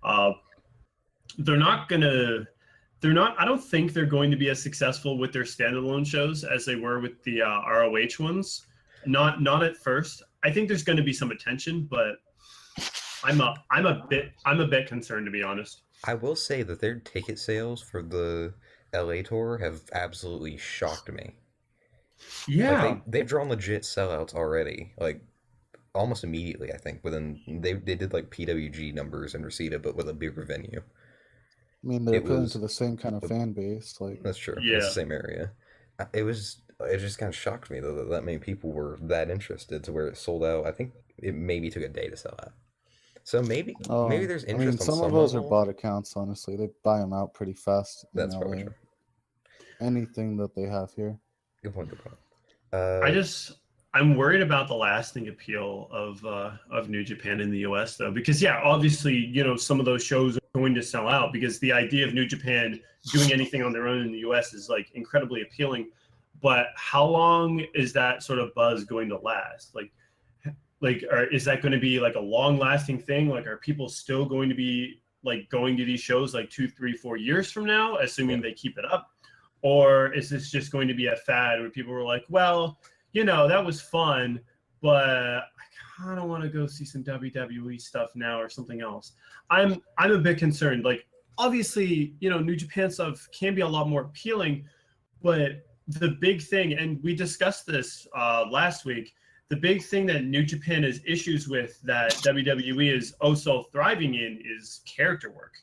I don't think they're going to be as successful with their standalone shows as they were with the ROH ones. Not at first. I think there's going to be some attention, but I'm a bit concerned, to be honest. I will say that their ticket sales for the LA tour have absolutely shocked me. Yeah. Like they've drawn legit sellouts already, like almost immediately. I think within they did like PWG numbers in Reseda, but with a bigger venue. I mean, they're It appealing was to the same kind of fan base. Like, That's true. It's Yeah. the same area. It just kind of shocked me though that many people were that interested to where it sold out. I think it maybe took a day to sell out. So maybe there's I mean, interest on some some of those are level. bot accounts. Honestly, they buy them out pretty fast in That's probably LA. true. Anything that they have here. Good point. Good point. I'm worried about the lasting appeal of New Japan in the US though, because yeah, obviously, you know, some of those shows are going to sell out because the idea of New Japan doing anything on their own in the US is like incredibly appealing. But how long is that sort of buzz going to last? Or is that going to be like a long lasting thing? Like, are people still going to be like going to these shows like 2, 3, 4 years from now, assuming they keep it up? Or is this just going to be a fad where people were like, well, you know, that was fun, but I kind of want to go see some WWE stuff now or something else. I'm a bit concerned. Like, obviously, you know, New Japan stuff can be a lot more appealing, but the big thing, and we discussed this last week, the big thing that New Japan has issues with that WWE is also thriving in is character work.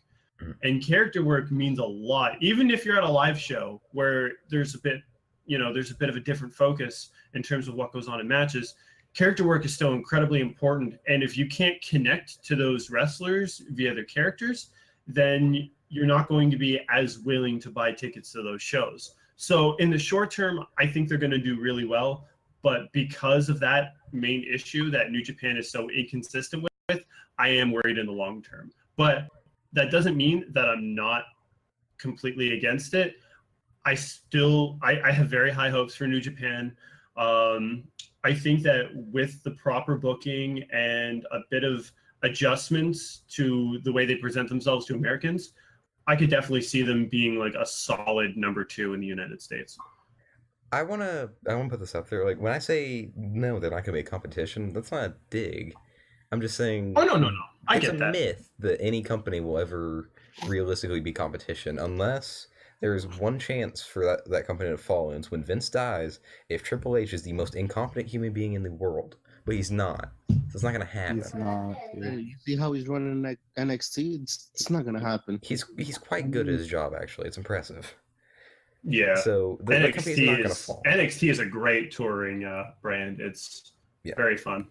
And character work means a lot, even if you're at a live show where there's a bit of a different focus in terms of what goes on in matches. Character work is still incredibly important. And if you can't connect to those wrestlers via their characters, then you're not going to be as willing to buy tickets to those shows. So in the short term, I think they're going to do really well. But because of that main issue that New Japan is so inconsistent with, I am worried in the long term. But that doesn't mean that I'm not completely against it. I have very high hopes for New Japan. I think that with the proper booking and a bit of adjustments to the way they present themselves to Americans, I could definitely see them being like a solid number 2 in the United States. I wanna put this out there. Like when I say no, they're not gonna be a competition. That's not a dig. I'm just saying. Oh no. I It's get a that. myth that any company will ever realistically be competition unless there is one chance for that company to fall, and it's when Vince dies. If Triple H is the most incompetent human being in the world, but he's not, so it's not gonna happen. He's not. Yeah, you see how he's running NXT? It's not gonna happen. He's quite good at his job, actually. It's impressive. Yeah. So the company's not gonna fall. NXT is a great touring brand. It's very fun.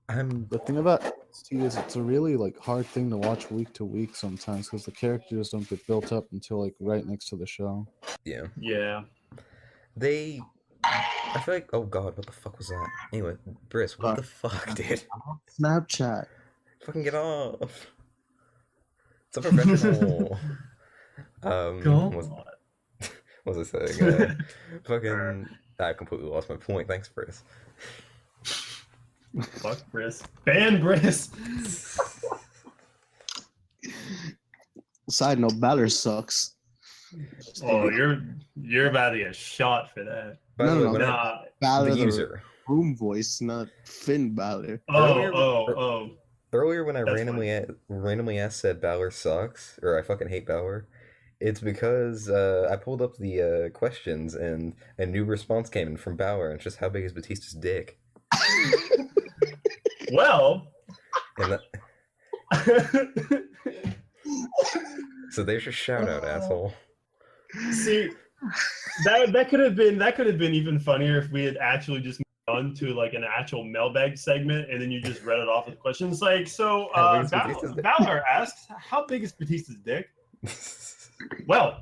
The thing about NXT is it's a really like hard thing to watch week to week sometimes because the characters don't get built up until like right next to the show. Yeah. I feel like, oh god, what the fuck was that? Anyway, Bhris, what the fuck, dude? Snapchat. Fucking get off. It's a professional. What was I saying? Fucking, I completely lost my point. Thanks, Bhris. Fuck Bhris. Ban Bhris. Side note, Balor sucks. Oh, you're about to get shot for that. By the way, No. when Balor, the user. Room voice, not Finn Balor. Earlier when I That's randomly asked said Balor sucks, or I fucking hate Balor, it's because I pulled up the questions and a new response came in from Balor, and it's just how big is Batista's dick? Well. And so there's your shout out, asshole. See, that could have been even funnier if we had actually just moved on to like an actual mailbag segment, and then you just read it off with questions like, so Balor asks, how big is Batista's dick? Well,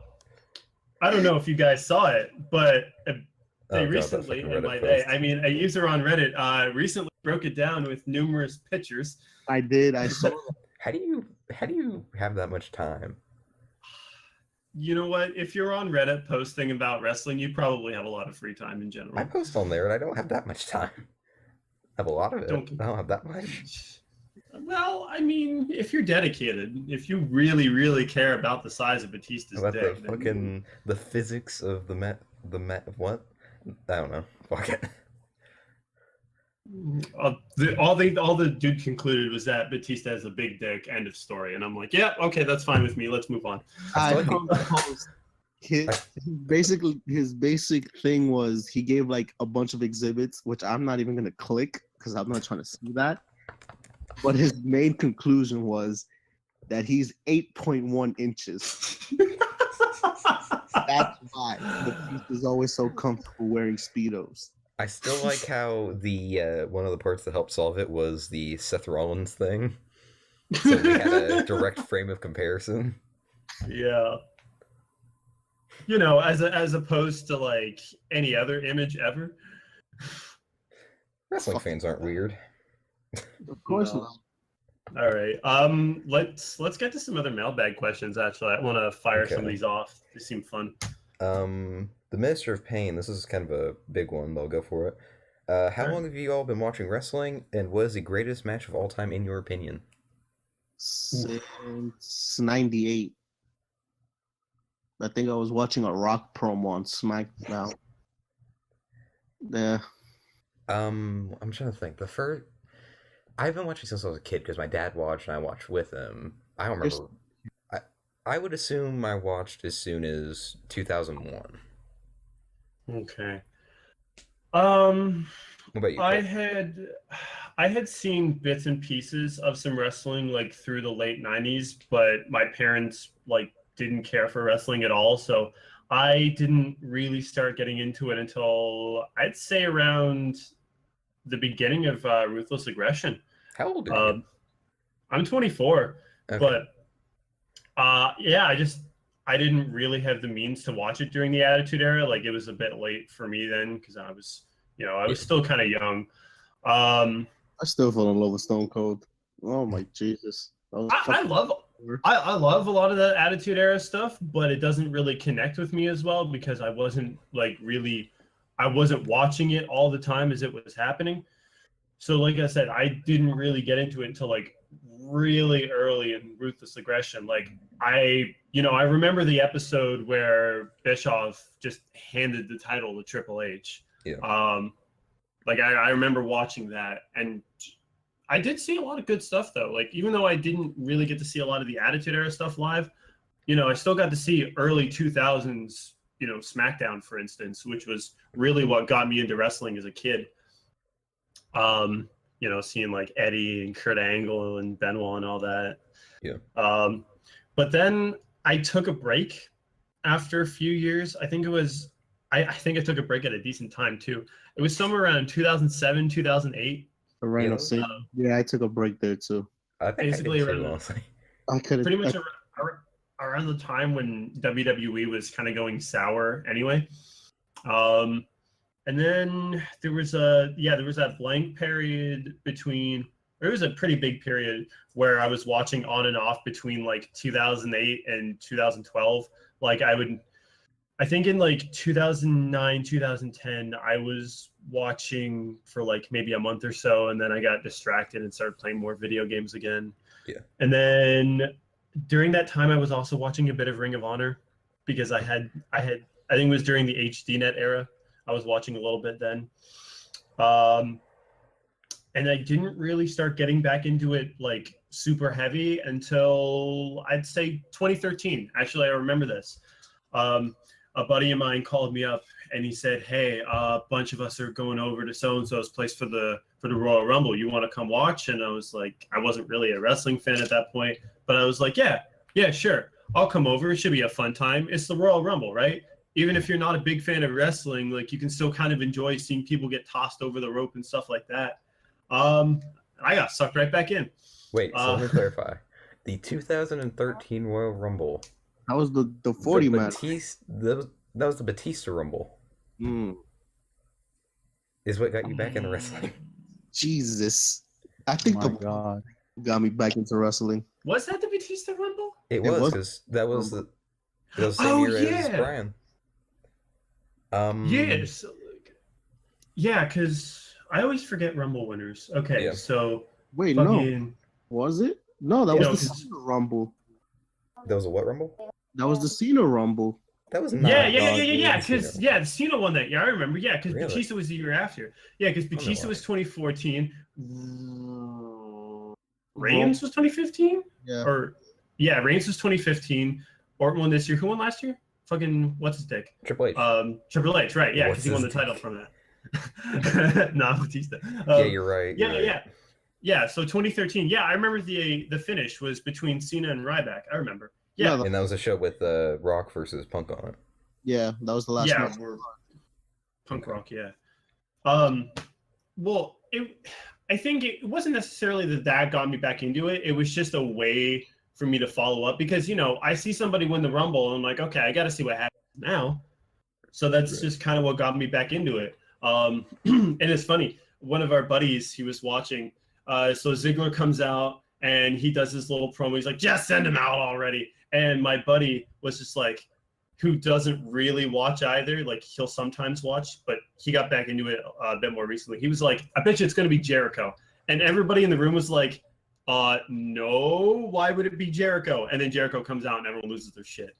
I don't know if you guys saw it, but a user on Reddit recently broke it down with numerous pictures. I did. I saw. How do you have that much time? You know what? If you're on Reddit posting about wrestling, you probably have a lot of free time in general. I post on there and I don't have that much time. I have a lot of it. I don't have that much. Well, I mean, if you're dedicated, if you really, really care about the size of Batista's dick, the physics of the Met what? I don't know. Fuck it. All the dude concluded was that Batista has a big dick. End of story. And I'm like, yeah, okay, that's fine with me. Let's move on. I proposed. His basic thing was he gave like a bunch of exhibits, which I'm not even gonna click because I'm not trying to see that. But his main conclusion was that he's 8.1 inches. That's why Batista is always so comfortable wearing Speedos. I still like how the one of the parts that helped solve it was the Seth Rollins thing. So we had a direct frame of comparison. Yeah. You know, as opposed to like any other image ever. Wrestling fans aren't weird. Of course No. not. All right. Let's get to some other mailbag questions. Actually, I want to fire some of these off. They seem fun. The Minister of Pain. This is kind of a big one, but I'll go for it. How long have you all been watching wrestling, and what is the greatest match of all time in your opinion? Since '98. I think I was watching a Rock promo on SmackDown. Yeah. I'm trying to think. I've been watching since I was a kid because my dad watched and I watched with him. I don't remember. I would assume I watched as soon as 2001. Okay. What about you? I had seen bits and pieces of some wrestling like through the late 90s, but my parents like didn't care for wrestling at all, so I didn't really start getting into it until I'd say around the beginning of Ruthless Aggression. How old are you? I'm 24, Okay. but yeah, I didn't really have the means to watch it during the Attitude Era. Like it was a bit late for me then because I was still kind of young. I still fell in love with Stone Cold. Oh my Jesus! I love a lot of the Attitude Era stuff, but it doesn't really connect with me as well because I wasn't watching it all the time as it was happening. So like I said, I didn't really get into it until like really early in Ruthless Aggression. Like I remember the episode where Bischoff just handed the title to Triple H. Yeah. Like I remember watching that, and I did see a lot of good stuff though. Like even though I didn't really get to see a lot of the Attitude Era stuff live, I still got to see early 2000s, SmackDown, for instance, which was really what got me into wrestling as a kid. Seeing like Eddie and Kurt Angle and Benoit and all that. Yeah. But then I took a break after a few years. I think I took a break at a decent time too. It was somewhere around 2007, 2008. Yeah, I took a break there too. I think Basically I did too, around honestly. pretty much around the time when WWE was kind of going sour anyway. And then there was that blank period there was a pretty big period where I was watching on and off between like 2008 and 2012. Like I think in like 2009, 2010, I was watching for like maybe a month or so, and then I got distracted and started playing more video games again. Yeah. And then during that time, I was also watching a bit of Ring of Honor because I think it was during the HDNet era. I was watching a little bit then. And I didn't really start getting back into it like super heavy until I'd say 2013. Actually, I remember this. A buddy of mine called me up and he said, "Hey, a bunch of us are going over to so-and-so's place for the Royal Rumble. You want to come watch?" And I was like, I wasn't really a wrestling fan at that point, but I was like, yeah, sure. I'll come over. It should be a fun time. It's the Royal Rumble, right? Even if you're not a big fan of wrestling, like you can still kind of enjoy seeing people get tossed over the rope and stuff like that. I got sucked right back in. Wait, so let me clarify. The 2013 Royal Rumble. That was the 40 man. That was the Batista Rumble. Is what got you back into wrestling. Jesus. I think God got me back into wrestling. Was that the Batista Rumble? It was because that was the same year as Brian. Yes. Yeah, because I always forget Rumble winners. Okay, so wait, no, was it? No, that was the Cena Rumble. That was a what Rumble? That was the Cena Rumble. That was Yeah, not. yeah. Cena. Because Cena won that. Yeah, I remember. Yeah, because Really? Batista was the year after. Yeah, because Batista why. was 2014. Reigns was 2015. Yeah. Or Reigns was 2015. Orton won this year. Who won last year? Fucking what's his dick? Triple H. Triple H. Right? Yeah, because he won the What's title his from that. Not Batista. Yeah, you're right. You're right. Yeah. So 2013. Yeah, I remember the finish was between Cena and Ryback. I remember. Yeah. And that was a show with Rock versus Punk on it. Yeah, that was the last match. Punk Rock, yeah. Well, I think it wasn't necessarily that got me back into it. It was just a way for me to follow up because, I see somebody win the Rumble and I'm like, okay, I got to see what happens now. So that's just kind of what got me back into it. And it's funny. One of our buddies, he was watching. So Ziggler comes out and he does this little promo. He's like, just send him out already. And my buddy was just like, who doesn't really watch either. Like he'll sometimes watch, but he got back into it a bit more recently. He was like, I bet you it's going to be Jericho. And everybody in the room was like, no, why would it be Jericho? And then Jericho comes out and everyone loses their shit.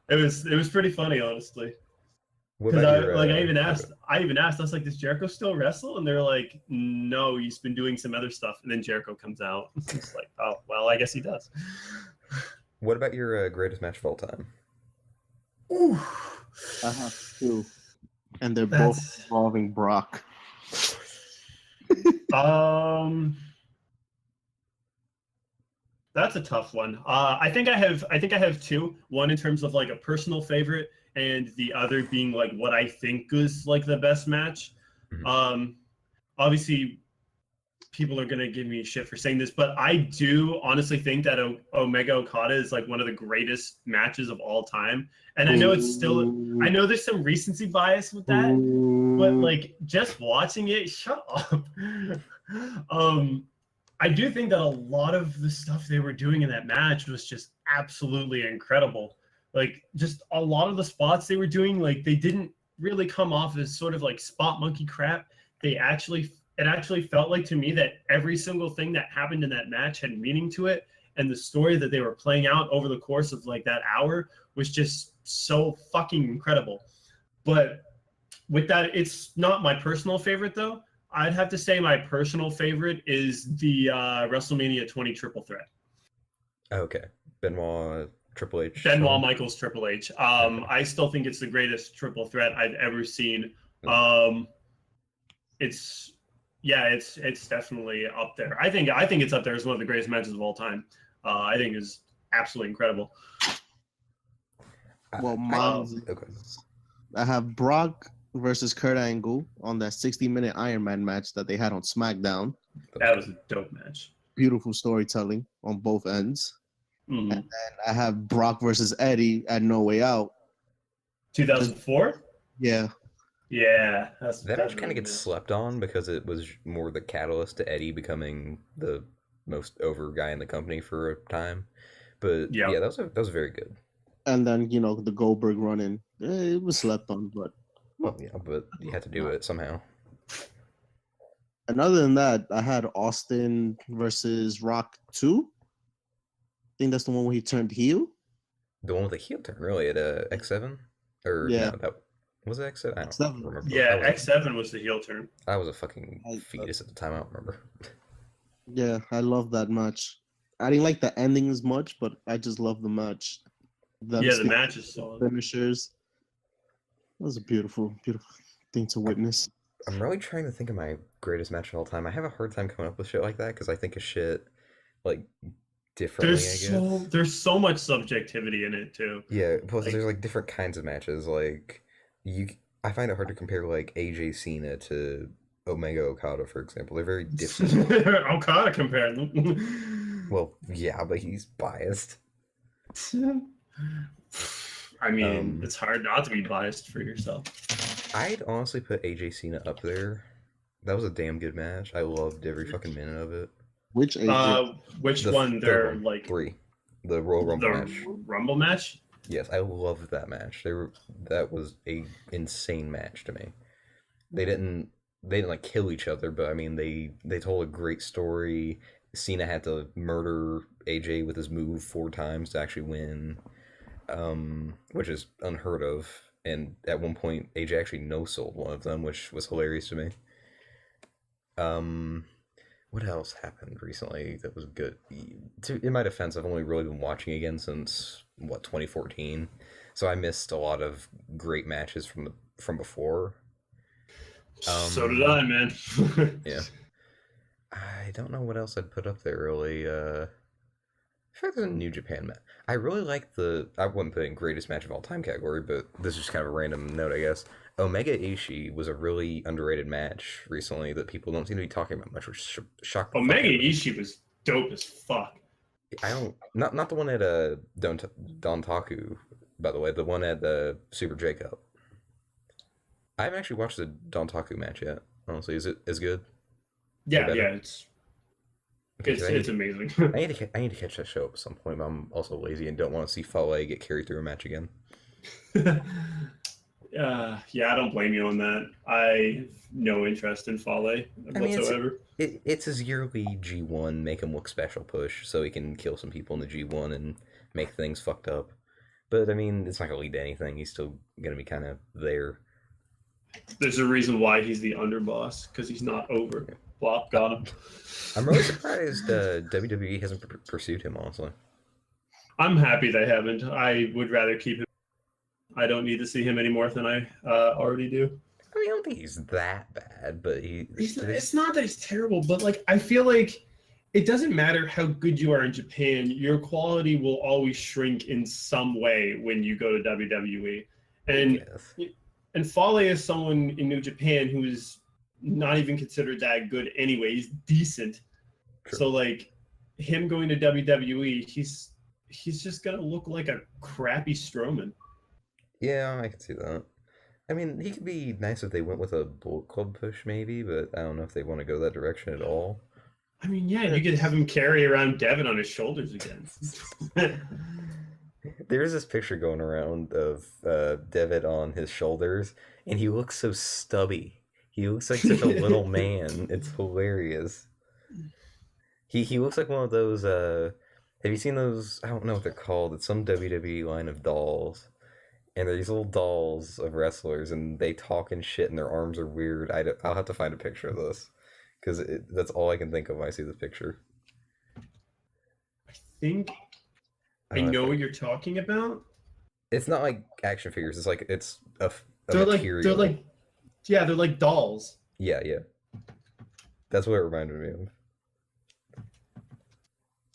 It was pretty funny, honestly. Because I even asked, I was like, does Jericho still wrestle? And they're like, no, he's been doing some other stuff. And then Jericho comes out. It's like, oh, well, I guess he does. What about your greatest match of all time? Ooh. I have two, and they're both involving Brock. That's a tough one. I think I have two. One in terms of like a personal favorite, and the other being like what I think is like the best match. Mm-hmm. Obviously, people are gonna give me shit for saying this, but I do honestly think that Omega Okada is like one of the greatest matches of all time. And I know I know there's some recency bias with that, but like just watching it, shut up. I do think that a lot of the stuff they were doing in that match was just absolutely incredible. Like just a lot of the spots they were doing, like they didn't really come off as sort of like spot monkey crap. It actually felt like to me that every single thing that happened in that match had meaning to it. And the story that they were playing out over the course of like that hour was just so fucking incredible. But with that, it's not my personal favorite though. I'd have to say my personal favorite is the WrestleMania 20 Triple Threat. Okay. Benoit, Triple H. Benoit, Michaels, Triple H. I still think it's the greatest triple threat I've ever seen. It's definitely up there. I think it's up there as one of the greatest matches of all time. I think is absolutely incredible. Well, I have Brock versus Kurt Angle on that 60-minute Iron Man match that they had on SmackDown. That was a dope match. Beautiful storytelling on both ends. Mm-hmm. And then I have Brock versus Eddie at No Way Out. 2004? Yeah. Yeah. That match kind of gets slept on because it was more the catalyst to Eddie becoming the most over guy in the company for a time. But yeah, that was very good. And then, the Goldberg run-in. It was slept on, but... Well, yeah, but you had to do it somehow. And other than that, I had Austin versus Rock 2. I think that's the one where he turned heel. The one with the heel turn, really, at X7? Or, yeah. No, that was it X7? I don't remember. Yeah, X7 was the heel turn. I was a fucking fetus at the time, I don't remember. Yeah, I love that match. I didn't like the ending as much, but I just love the match. The match is solid. Finishers. It was a beautiful, beautiful thing to witness. I'm really trying to think of my greatest match of all time. I have a hard time coming up with shit like that because I think of shit like differently. There's so much subjectivity in it too. Yeah, plus there's like different kinds of matches. Like I find it hard to compare like AJ Cena to Omega Okada, for example. They're very different. Okada comparing them. Well, yeah, but he's biased. I mean, it's hard not to be biased for yourself. I'd honestly put AJ Cena up there. That was a damn good match. I loved every fucking minute of it. Which AJ? Which one? They're like 3. The Royal Rumble match. Rumble match? Yes, I loved that match. That was a insane match to me. They didn't like kill each other, but I mean they told a great story. Cena had to murder AJ with his move 4 times to actually win. which is unheard of. And at one point, AJ actually no-sold one of them, which was hilarious to me. What else happened recently that was good? In my defense, I've only really been watching again since 2014, so I missed a lot of great matches from before. So did I, man. Yeah. I don't know what else I'd put up there really. I feel like there's a New Japan match. I really like I wouldn't put it in greatest match of all time category, but this is just kind of a random note, I guess. Omega Ishii was a really underrated match recently that people don't seem to be talking about much, which shocked me. Omega Ishii was dope as fuck. Not the one at Dontaku, by the way, the one at the Super J Cup. I haven't actually watched the Dontaku match yet. Honestly, is it as good? Yeah, it's amazing. I need to catch that show up at some point, but I'm also lazy and don't want to see Fale get carried through a match again. Yeah, I don't blame you on that. I have no interest in Fale whatsoever. It's his yearly G1 make him look special push so he can kill some people in the G1 and make things fucked up. But I mean, it's not gonna lead to anything. He's still gonna be kind of there. There's a reason why he's the underboss, because he's not over. Yeah. Flop, got him. I'm really surprised WWE hasn't pursued him, honestly. I'm happy they haven't. I would rather keep him. I don't need to see him any more than I already do. I mean, I don't think he's that bad, but it's not that he's terrible, but like I feel like it doesn't matter how good you are in Japan, your quality will always shrink in some way when you go to WWE. And Fale is someone in New Japan who is not even considered that good anyway. He's decent. True. So like him going to WWE, he's just gonna look like a crappy Strowman. Yeah, I can see that. I mean, he could be nice if they went with a Bullet Club push, maybe, but I don't know if they want to go that direction at all. I mean, yeah, you could have him carry around Devin on his shoulders again. There's this picture going around of Devitt on his shoulders, and he looks so stubby. He looks like such a little man. It's hilarious. He looks like one of those. Have you seen those? I don't know what they're called. It's some WWE line of dolls, and they're these little dolls of wrestlers, and they talk and shit, and their arms are weird. I'll have to find a picture of this because that's all I can think of when I see this picture. I think I know what you're talking about. It's not like action figures. It's like it's a material. They're like dolls. Yeah. That's what it reminded me of.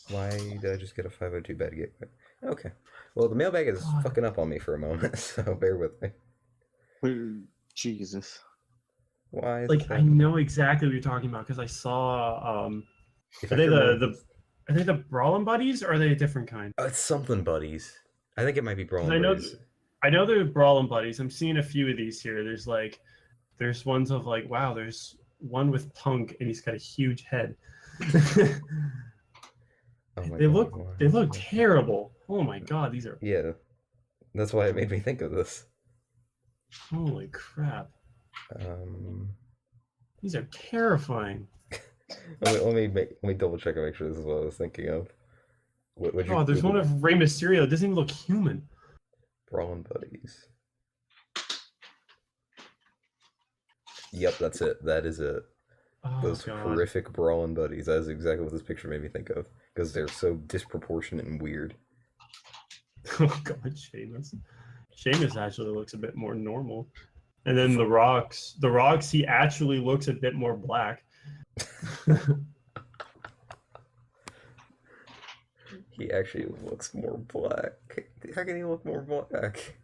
Why did I just get a 502 bad gateway? Okay. Well, the mailbag is fucking up on me for a moment, so bear with me. Jesus. Why? I know exactly what you're talking about because I saw. Are they the Brawlin' Buddies or are they a different kind? It's something buddies. I think it might be Brawlin' Buddies. I know they're Brawlin' Buddies. I'm seeing a few of these here. There's ones of wow, there's one with Punk and he's got a huge head. They look terrible. Oh my god, these are. Yeah, that's why it made me think of this. Holy crap! These are terrifying. let me double check and make sure this is what I was thinking of. There's one of Rey Mysterio. It doesn't even look human. Brawlin' Buddies. Yep, that's it. That is it. Those horrific Brawlin' Buddies. That is exactly what this picture made me think of. Because they're so disproportionate and weird. Oh god, Sheamus. Sheamus actually looks a bit more normal. And then The Rock's, he actually looks a bit more black. He actually looks more black. How can he look more black?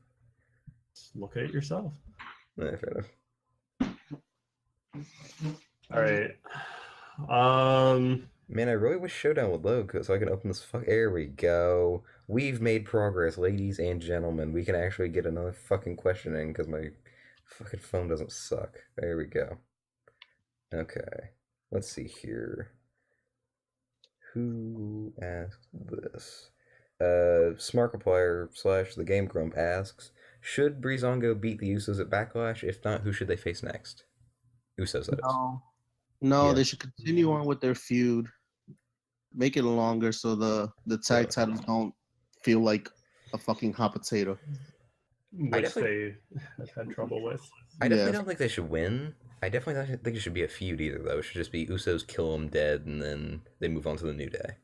Just look at it yourself. Yeah, fair enough. All right. Man, I really wish Showdown would load so I can open this. There we go. We've made progress, ladies and gentlemen. We can actually get another fucking question in because my fucking phone doesn't suck. There we go. Okay. Let's see here. Who asked this? Smarkiplier / the Game Grump asks, should Breezango beat the Usos at Backlash? If not, who should they face next? Usos, that is. No, they should continue on with their feud. Make it longer so the tag titles don't feel like a fucking hot potato. Which they have had trouble with. I definitely don't think they should win. I definitely don't think it should be a feud either, though. It should just be Usos kill them dead, and then they move on to the New Day.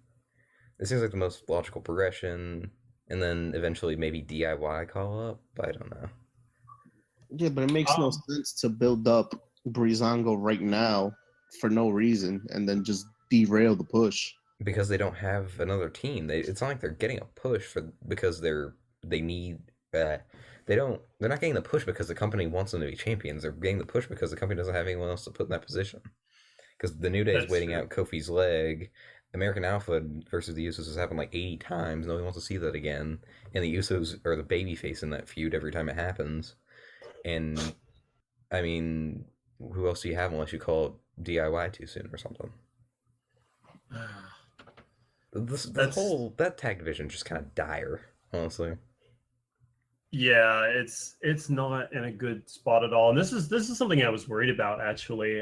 It seems like the most logical progression, and then eventually maybe DIY call up. But I don't know. Yeah, but it makes no sense to build up Breezango right now for no reason and then just derail the push. Because they don't have another team. It's not like they're getting a push because they need. They're not getting the push because the company wants them to be champions. They're getting the push because the company doesn't have anyone else to put in that position. Because the New Day is waiting out Kofi's leg. American Alpha versus the Usos has happened like 80 times. Nobody wants to see that again. And the Usos are the babyface in that feud every time it happens. And, I mean, who else do you have unless you call it DIY too soon or something? That tag division just kind of dire, honestly. Yeah, it's not in a good spot at all. And this is something I was worried about actually.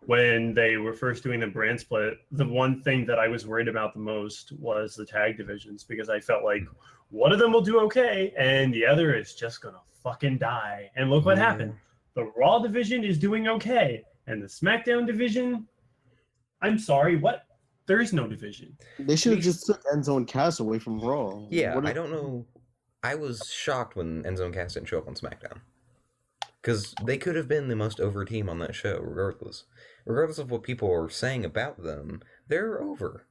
When they were first doing the brand split, the one thing that I was worried about the most was the tag divisions, because I felt like one of them will do okay and the other is just gonna fucking die. And look what happened. The Raw division is doing okay, and the SmackDown division, I'm sorry, what? There is no division. They should have just took Enzo and Cass away from Raw. Yeah, I don't know. I was shocked when Enzo and Cass didn't show up on SmackDown. Because they could have been the most over team on that show, regardless. Regardless of what people are saying about them, they're over.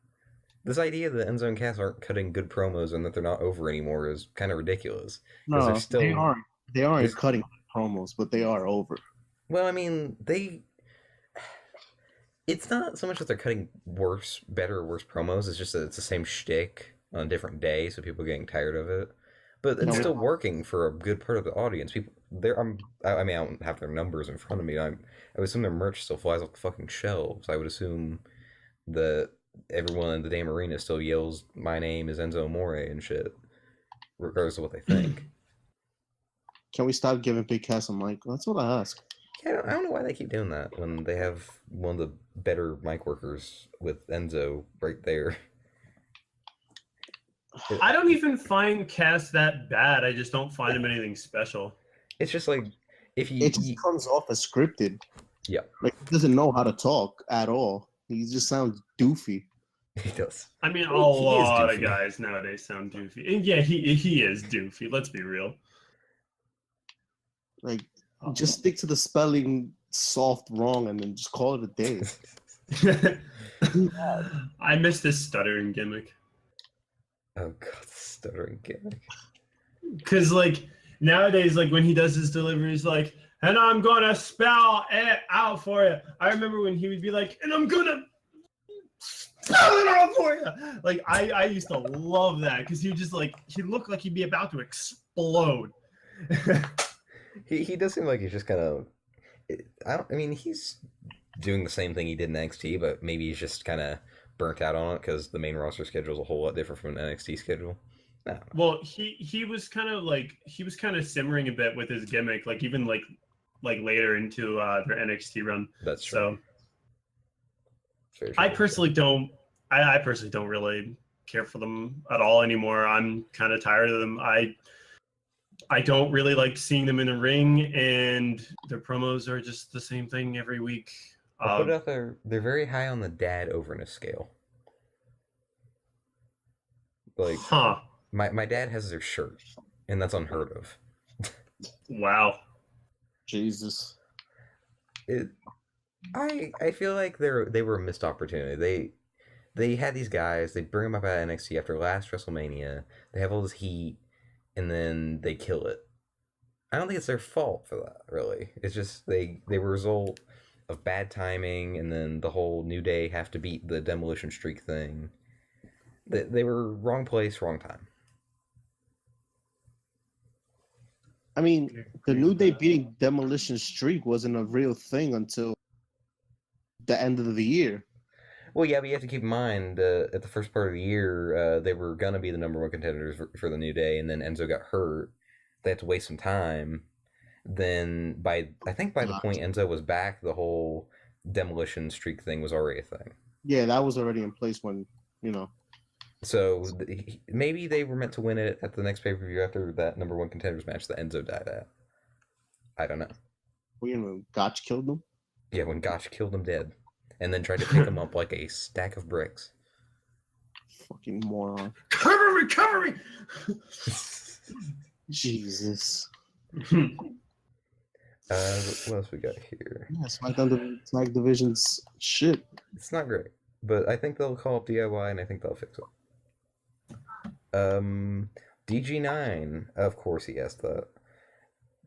This idea that Enzo and Cass aren't cutting good promos and that they're not over anymore is kind of ridiculous. No, they aren't cutting promos, but they are over. Well, I mean, it's not so much that they're cutting better or worse promos. It's just that it's the same shtick on a different day, so people are getting tired of it. But it's still working for a good part of the audience. People, I don't have their numbers in front of me. I would assume their merch still flies off the fucking shelves. I would assume that everyone in the damn arena still yells, "My name is Enzo Amore" and shit, regardless of what they think. Can we stop giving Big Cass a mic? That's what I ask. Yeah, I don't know why they keep doing that when they have one of the better mic workers with Enzo right there. I don't even find Cass that bad. I just don't find him anything special. It's just like it just comes off as scripted. Yeah, like he doesn't know how to talk at all. He just sounds doofy. He does. I mean, a lot of guys nowadays sound doofy. And yeah, he is doofy. Let's be real. Like, just stick to the spelling soft wrong and then just call it a day. I miss this stuttering gimmick. Oh god, stuttering gimmick. Because like nowadays, like when he does his deliveries, like, and I'm gonna spell it out for you. I remember when he would be like, and I'm gonna spell it out for you. Like I used to love that because he looked like he'd be about to explode. He does seem like he's just kind of. I mean, he's doing the same thing he did in NXT, but maybe he's just kind of burnt out on it because the main roster schedule is a whole lot different from an NXT schedule. Well, he was kind of simmering a bit with his gimmick, like even like later into their NXT run. That's true. So I personally don't really care for them at all anymore. I'm kind of tired of them. I don't really like seeing them in the ring, and their promos are just the same thing every week. I'll put it out there, they're very high on the dad overness scale. Like, my dad has their shirt, and that's unheard of. Wow. Jesus. I feel like they were a missed opportunity. They had these guys, they bring them up at NXT after last WrestleMania, they have all this heat, and then they kill it. I don't think it's their fault for that, really. It's just they were a result of bad timing, and then the whole New Day have to beat the demolition streak thing. They were wrong place, wrong time. I mean, the New Day beating demolition streak wasn't a real thing until the end of the year. Well, yeah, but you have to keep in mind, at the first part of the year, they were going to be the number one contenders for the New Day, and then Enzo got hurt. They had to waste some time. Then, I think by the point Enzo was back, the whole demolition streak thing was already a thing. Yeah, that was already in place when, you know. So maybe they were meant to win it at the next pay-per-view after that number one contenders match that Enzo died at. I don't know. When Gotch killed them. Yeah, when Gotch killed him dead, and then tried to pick him up like a stack of bricks. Fucking moron. Cover me, cover me. Jesus. What else we got here? Yeah, SmackDown Division's shit. It's not great, but I think they'll call up DIY, and I think they'll fix it. DG9, of course he asked that.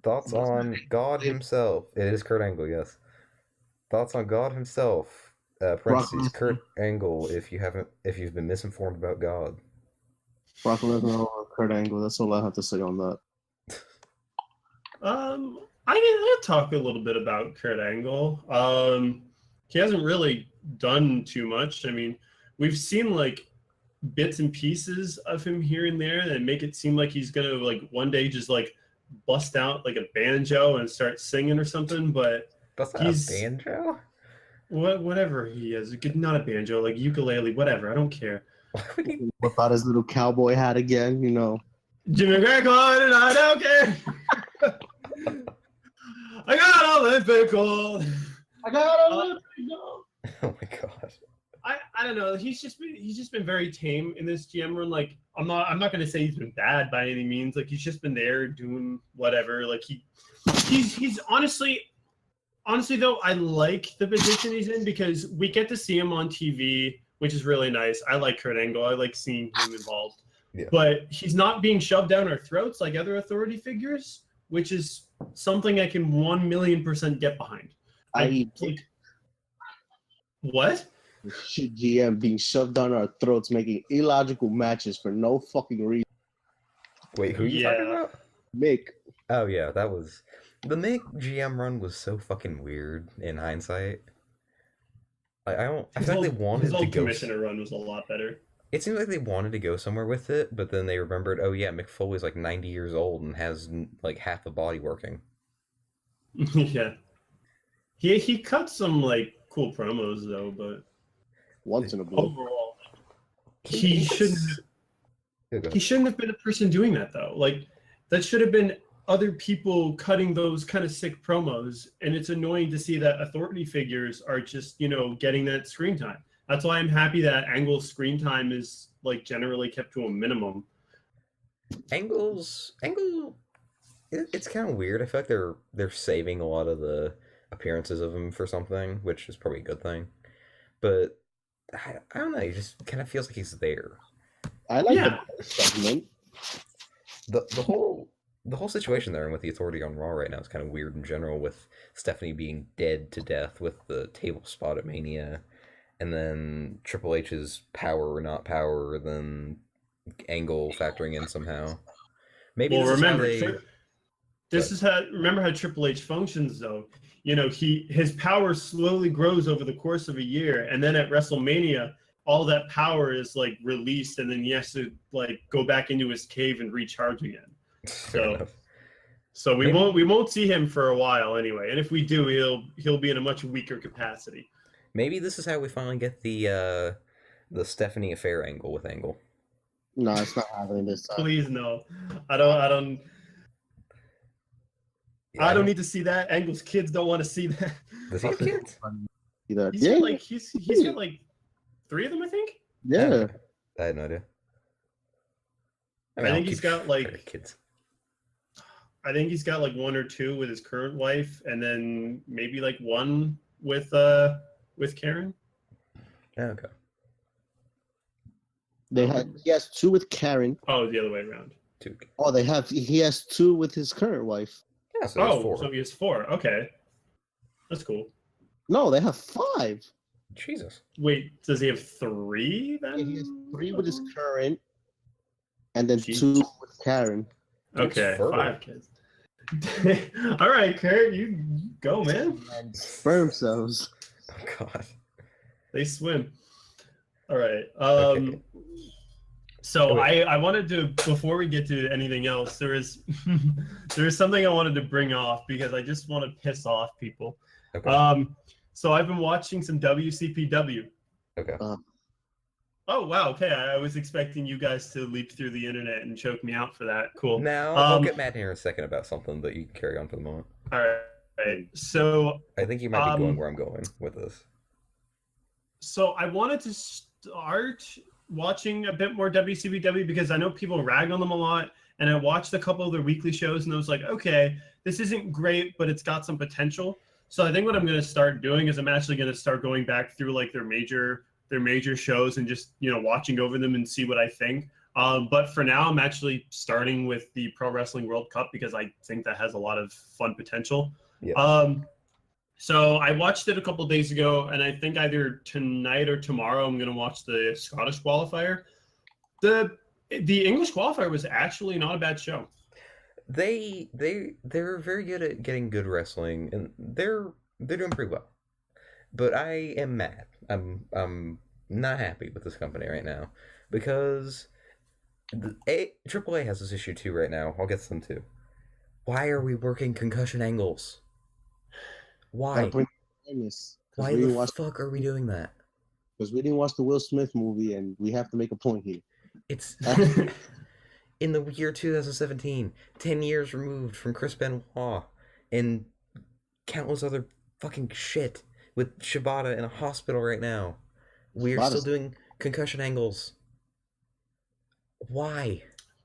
Thoughts on God himself? It is Kurt Angle, yes. Thoughts on God himself? Parentheses, Kurt Angle. If you've been misinformed about God. Brock Lesnar or Kurt Angle. That's all I have to say on that. I'll talk a little bit about Kurt Angle. He hasn't really done too much. I mean, we've seen like bits and pieces of him here and there that make it seem like he's gonna like one day just like bust out like a banjo and start singing or something. But Bust out a banjo? Whatever he is, not a banjo, like ukulele, whatever. I don't care. Whip out his little cowboy hat again, you know. Jimmy Greco and I don't care. I got Olympic gold. I got Olympic gold. Oh my god. I don't know. He's just been very tame in this GM run. Like I'm not gonna say he's been bad by any means. Like he's just been there doing whatever. Like he's honestly though, I like the position he's in because we get to see him on TV, which is really nice. I like Kurt Angle. I like seeing him involved. Yeah. But he's not being shoved down our throats like other authority figures, which is something I can 1,000,000% get behind. What? Shit, GM being shoved down our throats, making illogical matches for no fucking reason. Wait, who are you talking about? Mick. Oh yeah, that was the Mick GM run was so fucking weird in hindsight. I feel like they wanted his to old go. Commissioner run was a lot better. It seems like they wanted to go somewhere with it, but then they remembered, oh yeah, Mick Foley's like 90 years old and has like half the body working. Yeah. He cut some like cool promos though, but once in a blue. Overall, he shouldn't have been the person doing that though. Like that should have been other people cutting those kind of sick promos, and it's annoying to see that authority figures are just, getting that screen time. That's why I'm happy that Angle's screen time is like generally kept to a minimum. Angle, it's kind of weird. I feel like they're saving a lot of the appearances of him for something, which is probably a good thing. But I don't know. He just kind of feels like he's there. I like the segment. The whole situation there with the authority on Raw right now is kind of weird in general, with Stephanie being dead to death with the table spot at Mania, and then Triple H's power or not power, then Angle factoring in somehow. Maybe remember how Triple H functions though. His power slowly grows over the course of a year, and then at WrestleMania, all that power is like released, and then he has to like go back into his cave and recharge again. So we won't see him for a while anyway, and if we do, he'll be in a much weaker capacity. Maybe this is how we finally get the Stephanie affair angle with Angle. No, it's not happening this time. Please no, I don't. Yeah, I don't need to see that. Angle's kids don't want to see that. Does he have kids? He's got like 3 of them, I think. Yeah. I had no idea. I think he's got like kids. I think he's got like 1 or 2 with his current wife, and then maybe like 1 with Karen. Okay. He has 2 with Karen. Oh, the other way around. 2. Oh, he has 2 with his current wife. Yeah, so so he has 4. Okay, that's cool. No, they have 5. Jesus. Wait, does he have 3 then? Yeah, he has 3 with his current, and then 2 with Karen. Okay, 5 kids. All right, Kurt, you go, man. And sperm cells. Oh God. They swim. All right. Okay. So I wanted to, before we get to anything else, there is something I wanted to bring off because I just want to piss off people. Okay. So I've been watching some WCPW. Okay. Oh wow, okay. I was expecting you guys to leap through the internet and choke me out for that. Cool. Now, I'll get mad here in a second about something, but you can carry on for the moment. All right. So I think you might be going where I'm going with this. So I wanted to start watching a bit more WCBW because I know people rag on them a lot, and I watched a couple of their weekly shows, and I was like, okay, this isn't great, but it's got some potential. So I think what I'm going to start doing is I'm actually going to start going back through like their major shows and just watching over them and see what I think. But for now, I'm actually starting with the Pro Wrestling World Cup because I think that has a lot of fun potential. Yeah. So I watched it a couple days ago, and I think either tonight or tomorrow I'm going to watch the Scottish qualifier. The English qualifier was actually not a bad show. They're very good at getting good wrestling, and they're doing pretty well. But I am mad. I'm not happy with this company right now because AAA has this issue too right now. I'll get to them too. Why are we working concussion angles? Why? Why the fuck are we doing that? Because we didn't watch the Will Smith movie, and we have to make a point here. It's in the year 2017, 10 years removed from Chris Benoit and countless other fucking shit with Shibata in a hospital right now. We're still doing concussion angles. Why?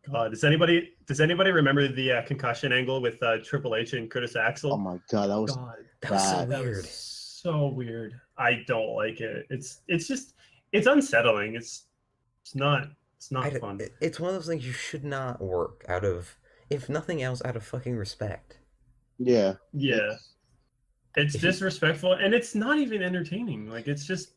God, does anybody remember the concussion angle with Triple H and Curtis Axel? Oh my god, that was so weird. That was so weird. I don't like it. It's unsettling. It's not fun. It's one of those things you should not work out of, if nothing else, out of fucking respect. Yeah. It's disrespectful, and it's not even entertaining. Like it's just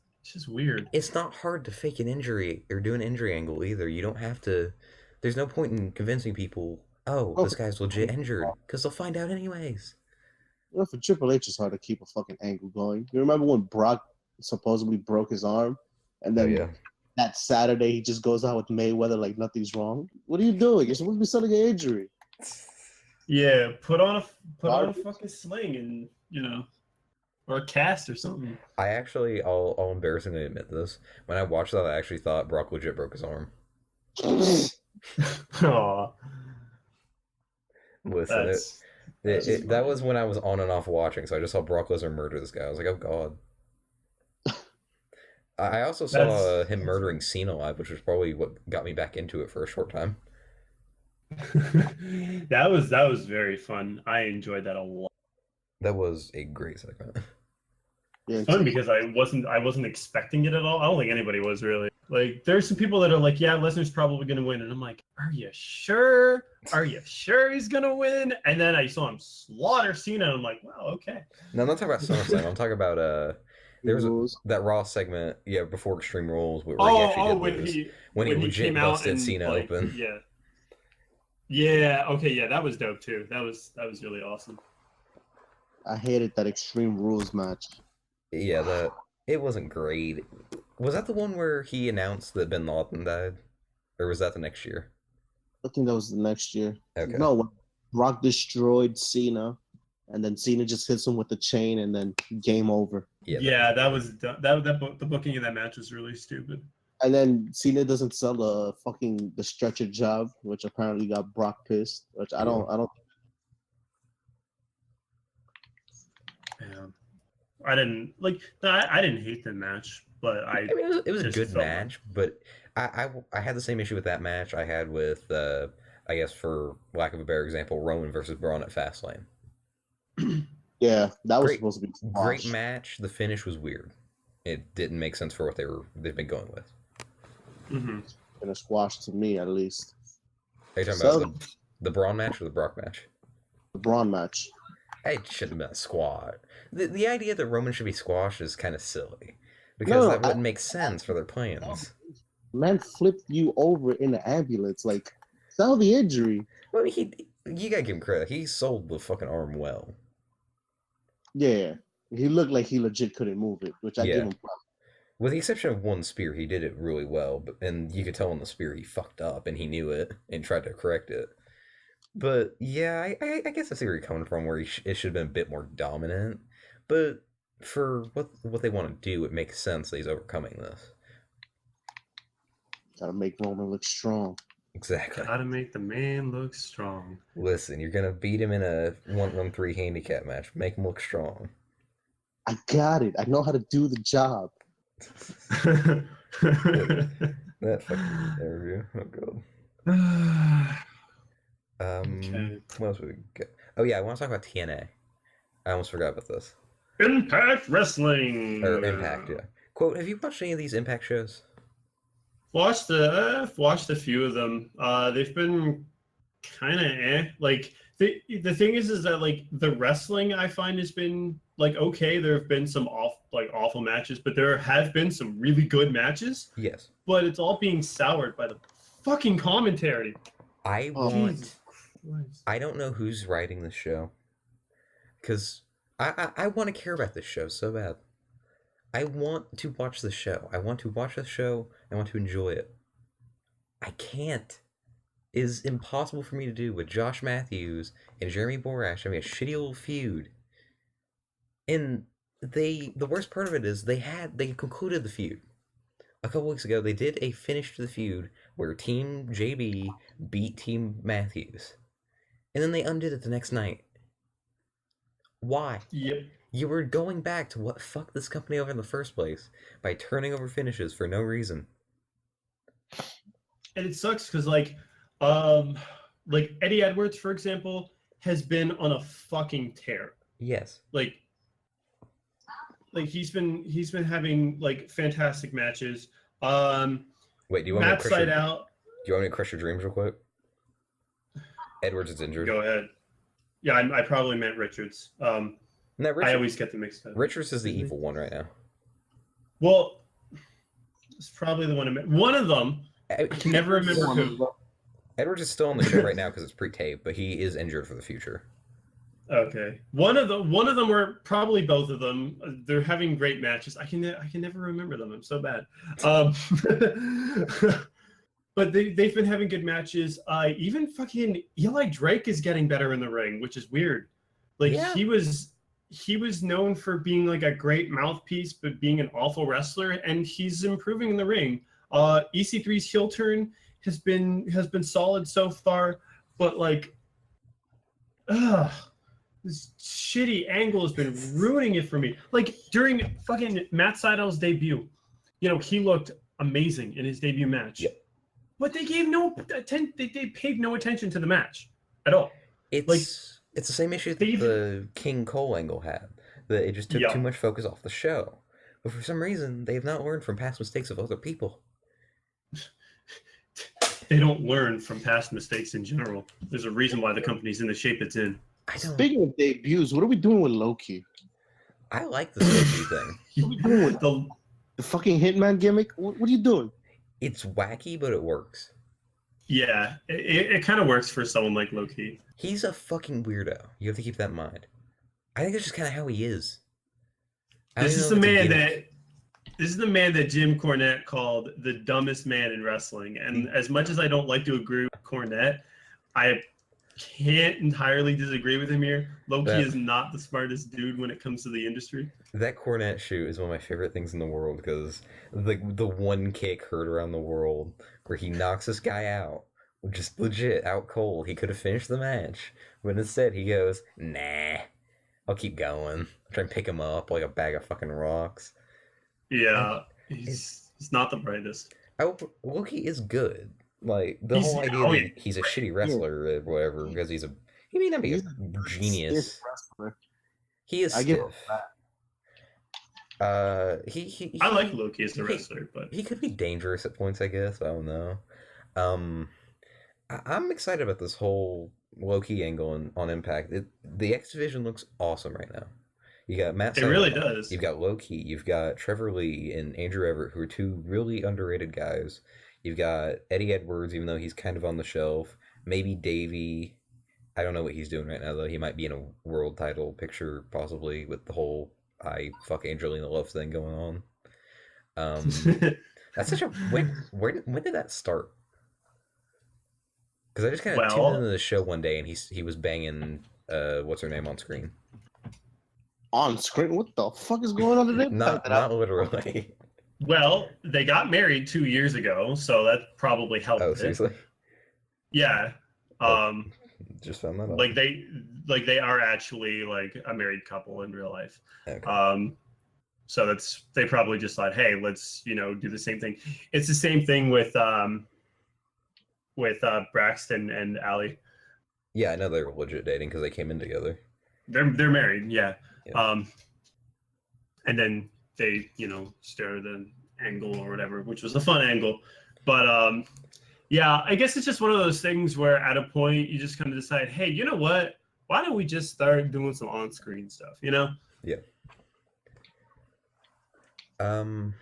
weird. It's not hard to fake an injury or do an injury angle either. You don't have to. There's no point in convincing people, this guy's legit injured, because they'll find out anyways. For Triple H, it's hard to keep a fucking angle going. You remember when Brock supposedly broke his arm, and then that Saturday he just goes out with Mayweather like nothing's wrong? What are you doing? You're supposed to be selling an injury. Yeah, put on a fucking sling and or a cast or something. I actually, I'll embarrassingly admit this. When I watched that, I actually thought Brock legit broke his arm. Aw. Listen, that was when I was on and off watching, so I just saw Brock Lesnar murder this guy. I was like, oh god. I also saw him murdering Cena live, which was probably what got me back into it for a short time. that was very fun. I enjoyed that a lot. That was a great segment. It's fun because I wasn't expecting it at all. I don't think anybody was really. Like, there's some people that are like, yeah, Lesnar's probably gonna win, and I'm like, are you sure? Are you sure he's gonna win? And then I saw him slaughter Cena, and I'm like, wow, okay. No, I'm not talking about SummerSlam. I'm talking about there was that Raw segment, before Extreme Rules, where he actually did lose. When he legit busted Cena open. Yeah. Okay. Yeah, that was dope too. That was really awesome. I hated that Extreme Rules match. Yeah, it wasn't great. Was that the one where he announced that Bin Laden died? Or was that the next year? I think that was the next year. Okay. No, when Brock destroyed Cena, and then Cena just hits him with the chain, and then game over. Yeah, the booking of that match was really stupid. And then Cena doesn't sell the stretcher job, which apparently got Brock pissed. Which I don't. Yeah. I didn't hate the match, but I mean, it was a good match, but I had the same issue with that match I had with I guess, for lack of a better example, Roman versus Braun at Fastlane. Yeah, that was supposed to be a great match. The finish was weird. It didn't make sense for what they've been going with. Mm-hmm. And a squash to me, at least. Are you talking about the Braun match or the Brock match? The Braun match. It shouldn't have been a squash. The idea that Roman should be squashed is kind of silly, because that wouldn't make sense for their plans. Man flipped you over in the ambulance, like, sell the injury. Well, you gotta give him credit. He sold the fucking arm well. Yeah, he looked like he legit couldn't move it, which I give him props. With the exception of one spear, he did it really well, and you could tell on the spear he fucked up, and he knew it, and tried to correct it. But yeah, I guess I see where you're coming from, where it should have been a bit more dominant. But for what they want to do, it makes sense that he's overcoming this. Gotta make Roman look strong. Exactly. Gotta make the man look strong. Listen, you're gonna beat him in a 1-on-3 handicap match. Make him look strong. I got it. I know how to do the job. That fucking interview. Oh god. Okay. What else we got? Oh yeah, I want to talk about TNA. I almost forgot about this. Impact Wrestling. Or Impact, yeah. Quote, have you watched any of these Impact shows? Watched a few of them. They've been kind of Like the thing is that like the wrestling I find has been like okay. There have been some awful matches, but there have been some really good matches. Yes. But it's all being soured by the fucking commentary. I Jesus don't know who's writing this show, because I want to care about this show so bad. I want to watch the show. I want to watch the show. I want to enjoy it. I can't. It is impossible for me to do with Josh Matthews and Jeremy Borash having a shitty little feud. And the worst part of it is they concluded the feud. A couple weeks ago, they did a finish to the feud where Team JB beat Team Matthews. And then they undid it the next night. Why? Yep. You were going back to what fucked this company over in the first place by turning over finishes for no reason. And it sucks because like Eddie Edwards, for example, has been on a fucking tear. Yes. Like he's been having like fantastic matches. Wait, do you want Matt me to crush Sydal. Do you want me to crush your dreams real quick? Edwards is injured. Go ahead. Yeah, I probably meant Richards. No, I always get them mixed up. Richards is the evil one right now. Well, it's probably the one I meant. One of them. I can never remember who. Edwards is still on the show right now because it's pre-taped, but he is injured for the future. Okay, one of them, or probably both of them. They're having great matches. I can never remember them. I'm so bad. But they've been having good matches. Even fucking DJDrake is getting better in the ring, which is weird. Like Yeah. he was known for being like a great mouthpiece, but being an awful wrestler, and he's improving in the ring. EC3's heel turn has been solid so far, but like, this shitty angle has been ruining it for me. Like during fucking Matt Sydal's debut, he looked amazing in his debut match. Yep. But they gave they paid no attention to the match at all. It's the same issue that the King Cole angle had. That it just took too much focus off the show. But for some reason, they have not learned from past mistakes of other people. They don't learn from past mistakes in general. There's a reason why the company's in the shape it's in. Speaking of debuts, what are we doing with Loki? I like this debut thing. What are we doing with the fucking Hitman gimmick? What are you doing? It's wacky, but it works. Yeah, it kind of works for someone like Loki. He's a fucking weirdo. You have to keep that in mind. I think that's just kind of how he is. This is the man that Jim Cornette called the dumbest man in wrestling. And as much as I don't like to agree with Cornette, I can't entirely disagree with him here. Loki is not the smartest dude when it comes to the industry. That Cornette shoot is one of my favorite things in the world because the one kick heard around the world where he knocks this guy out, just legit out cold. He could have finished the match, but instead he goes, "Nah, I'll keep going." Try and pick him up like a bag of fucking rocks. Yeah, he's not the brightest. Loki is good. Like the whole idea that he's a shitty wrestler or whatever because he may not be a genius. He is stiff. I like Loki as a wrestler, but he could be dangerous at points, I guess. I don't know. I'm excited about this whole Loki angle on Impact. The X Division looks awesome right now. You got Matt Sydal, it really does. You've got Loki. You've got Trevor Lee and Andrew Everett, who are two really underrated guys. You've got Eddie Edwards, even though he's kind of on the shelf. Maybe Davey. I don't know what he's doing right now, though. He might be in a world title picture, possibly, with the whole I fuck Angelina Love thing going on. That's such a... When did that start? Because I just kind of tuned into the show one day, and he was banging, what's her name on screen? On screen? What the fuck is going on today? Not literally. Well, they got married 2 years ago, so that probably helped Oh, it. seriously? Yeah. Oh, just found that out. Like they are actually like a married couple in real life. Okay. So they probably just thought, hey, let's do the same thing. It's the same thing with Braxton and Allie. Yeah, I know they were legit dating because they came in together. They're married, yeah. Yeah. And then they started an angle or whatever, which was a fun angle. But yeah, I guess it's just one of those things where at a point you just kind of decide, hey, you know what? Why don't we just start doing some on-screen stuff? Yeah. Well,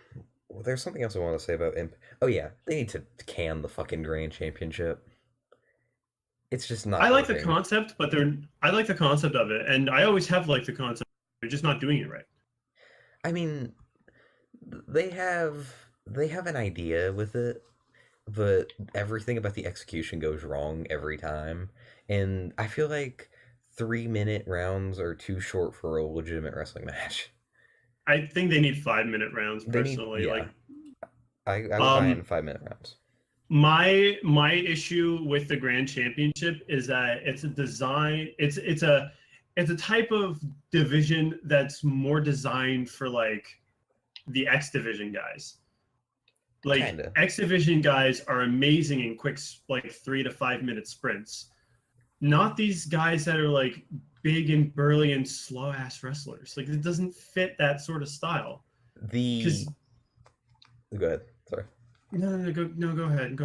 there's something else I want to say about Imp. Oh yeah, they need to can the fucking Grand Championship. It's just not. I like the working. concept, but I like the concept of it, and I always have liked the concept. They're just not doing it right. I mean, they have an idea with it, but everything about the execution goes wrong every time. And I feel like 3-minute rounds are too short for a legitimate wrestling match. I think they need 5-minute rounds They need, personally. yeah. Like, I would buy in 5-minute rounds. my issue with the Grand Championship is that it's a design. It's a type of division that's more designed for like the X Division guys. Like Kinda. X Division guys are amazing in quick, like 3 to 5 minute sprints. Not these guys that are like big and burly and slow ass wrestlers. Like it doesn't fit that sort of style. Go ahead. Sorry. No, go ahead.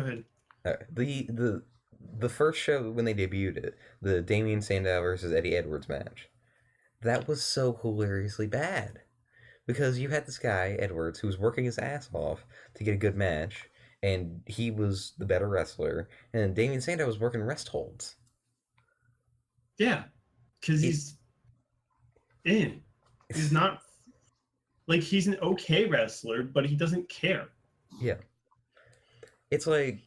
All right. The first show when they debuted it, the Damien Sandow versus Eddie Edwards match, that was so hilariously bad. Because you had this guy, Edwards, who was working his ass off to get a good match, and he was the better wrestler, and Damien Sandow was working rest holds. Yeah, because he's not like he's an okay wrestler, but he doesn't care. Yeah. It's like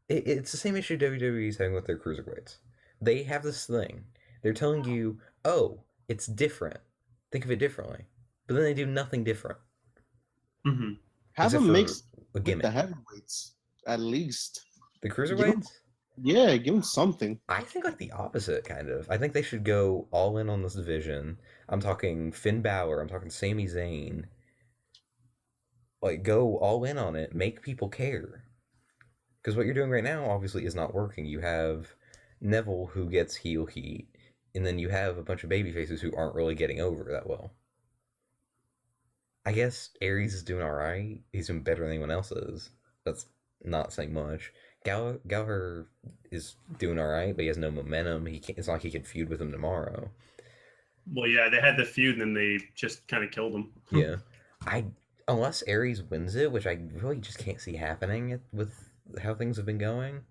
it's the same issue WWE's having with their cruiserweights. They have this thing. They're telling you, oh, it's different. Think of it differently. But then they do nothing different. Mm-hmm. Have Except them for mix a with gimmick. the heavyweights at least. The cruiserweights? Yeah, give them something. I think like the opposite, kind of. I think they should go all in on this division. I'm talking Finn Balor. I'm talking Sami Zayn. Like, go all in on it. Make people care. Because what you're doing right now, obviously, is not working. You have Neville, who gets heel heat, and then you have a bunch of babyfaces who aren't really getting over that well. I guess Aries is doing alright. He's doing better than anyone else is. That's not saying much. Gallagher is doing alright, but he has no momentum. It's not like he can feud with him tomorrow. Well, yeah, they had the feud, and then they just kind of killed him. Yeah. Unless Aries wins it, which I really just can't see happening with how things have been going.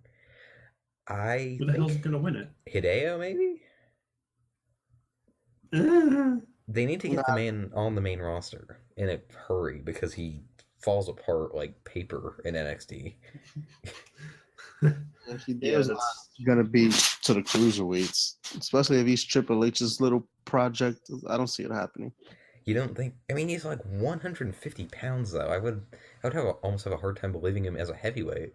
Who the hell's gonna win it? Hideo, maybe? They need to get the man on the main roster in a hurry because he falls apart like paper in NXT. Hideo's not gonna be to the cruiserweights, especially if he's Triple H's little project. I don't see it happening. You don't think? I mean, he's like 150 pounds though. I would almost have a hard time believing him as a heavyweight.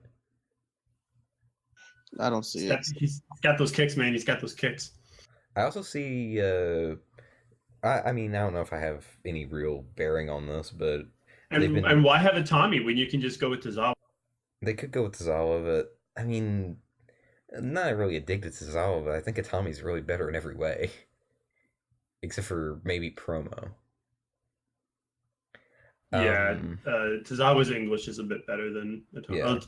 I don't see it. He's got those kicks, man. He's got those kicks. I also see. I mean, I don't know if I have any real bearing on this, but and why have a Tommy when you can just go with Tozawa? They could go with Tozawa, but I mean, I'm not really addicted to Tozawa, but I think Itami's really better in every way, except for maybe promo. Yeah, Tozawa's English is a bit better than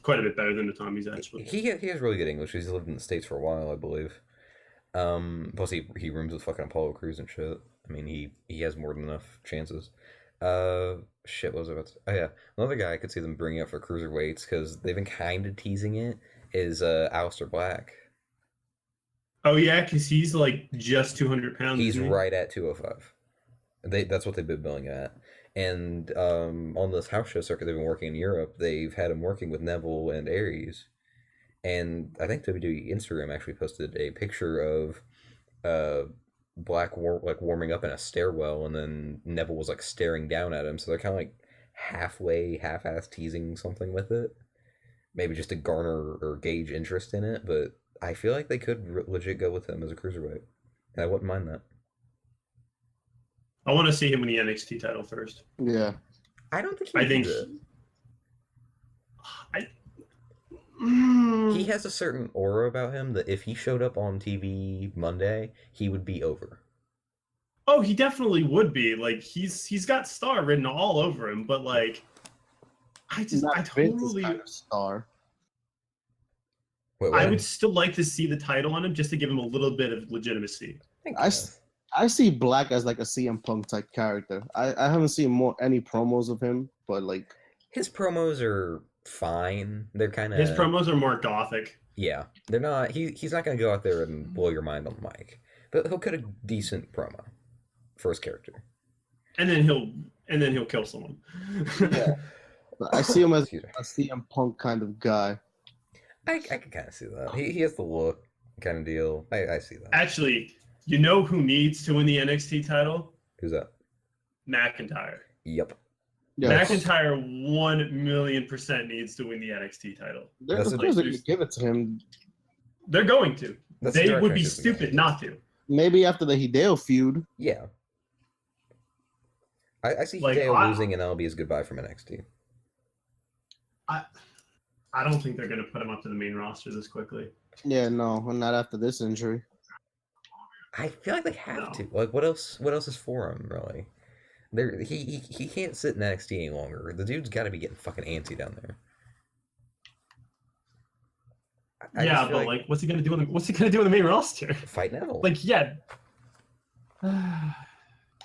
quite a bit better than Itami's actually. He has really good English. He's lived in the States for a while, I believe. Plus he rooms with fucking Apollo Crews and shit. I mean, he has more than enough chances. Shit, what was I about to... Oh, yeah. Another guy I could see them bringing up for cruiserweights, because they've been kind of teasing it, is Aleister Black. Oh, yeah, because he's, like, just 200 pounds. He's right at 205. That's what they've been billing at. And on this house show circuit they've been working in Europe, they've had him working with Neville and Aries. And I think WWE Instagram actually posted a picture of Black warming up in a stairwell, and then Neville was like staring down at him. So they're kind of like half-ass teasing something with it, maybe just to garner or gauge interest in it. But I feel like they could legit go with him as a cruiserweight, and I wouldn't mind that. I want to see him in the NXT title first. Yeah. I don't think I think he has a certain aura about him that if he showed up on TV Monday, he would be over. Oh, he definitely would be. Like he's got star written all over him, but like I totally kind of star. Wait, I would still like to see the title on him just to give him a little bit of legitimacy. I see Black as like a CM Punk type character. I haven't seen any promos of him, but like his promos are fine. They're kind of his promos are more gothic. Yeah, they're not. He's not gonna go out there and blow your mind on the mic, but he'll cut a decent promo for his character, and then he'll kill someone. Yeah. I see him as a CM Punk kind of guy. I can kind of see that. He has the look kind of deal. I see that. Actually, you know who needs to win the NXT title? Who's that? McIntyre. Yep. Yes. McIntyre 1,000,000% needs to win the NXT title. They're supposed to give it to him. They're going to. They would be stupid not to. Maybe after the Hideo feud. Yeah. I see Hideo losing and that'll be his goodbye from NXT. I don't think they're going to put him up to the main roster this quickly. Yeah, no, not after this injury. I feel like they have to. Like, what else is for him, really? He can't sit in NXT any longer. The dude's got to be getting fucking antsy down there. Yeah, but like, what's he gonna do? What's he gonna do in the main roster? Fight Neville. Like, yeah. Man,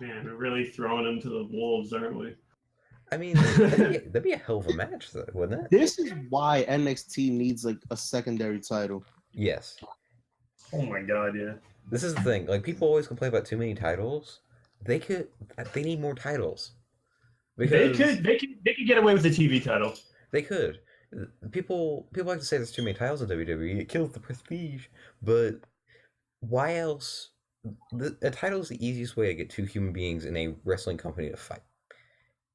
we're really throwing him to the wolves, aren't we? I mean, that'd be a hell of a match, though, wouldn't it? This is why NXT needs like a secondary title. Yes. Oh my god, yeah. This is the thing. Like, people always complain about too many titles. They need more titles. Because they could get away with the TV title. They could. People like to say there's too many titles in WWE. It kills the prestige. But why else? A title is the easiest way to get two human beings in a wrestling company to fight.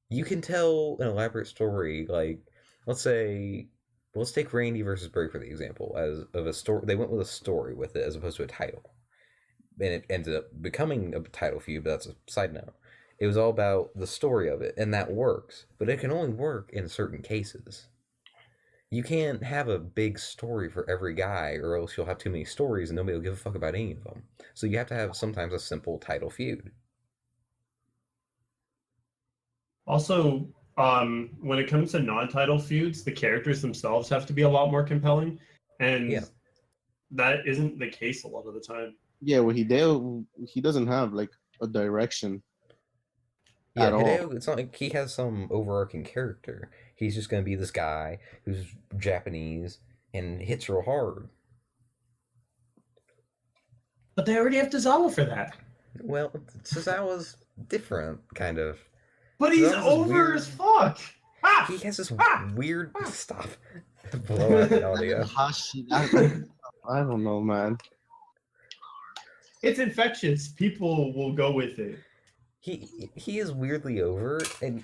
You can tell an elaborate story. Like, let's take Randy versus Bray for the example of a story. They went with a story with it as opposed to a title. And it ended up becoming a title feud, but that's a side note. It was all about the story of it, and that works. But it can only work in certain cases. You can't have a big story for every guy, or else you'll have too many stories and nobody will give a fuck about any of them. So you have to have sometimes a simple title feud. Also, when it comes to non-title feuds, the characters themselves have to be a lot more compelling, and that isn't the case a lot of the time. Yeah, well, he doesn't have like a direction. Yeah, Hideo, it's not like he has some overarching character. He's just going to be this guy who's Japanese and hits real hard. But they already have Tozawa for that. Well, Tozawa's different, kind of. But he's over as fuck. Ah! He has this weird stuff. Blow out the audio. I don't know, man. It's infectious. People will go with it. He is weirdly over, and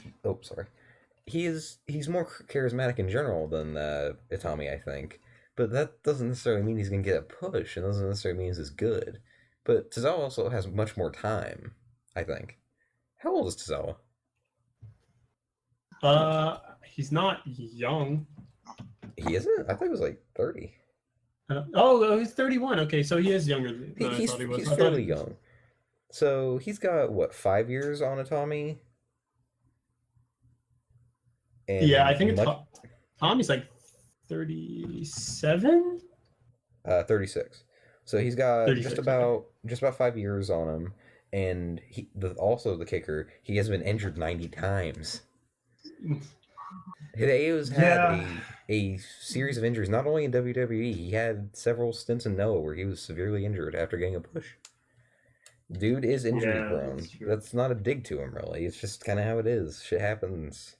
he's more charismatic in general than Itami, I think. But that doesn't necessarily mean he's gonna get a push, and doesn't necessarily mean he's good. But Tozawa also has much more time, I think. How old is Tozawa? He's not young. He isn't? I thought he was like 30. He's 31. Okay, so he is younger than I thought he was. He's fairly young. So he's got, what, 5 years on Itami? And yeah, I think Tommy's like 37? 36. So he's got 36, just about 5 years on him. And also the kicker, he has been injured 90 times. Hideo's had a series of injuries, not only in WWE. He had several stints in Noah where he was severely injured after getting a push. Dude is injury prone. That's not a dig to him, really. It's just kind of how it is. Shit happens.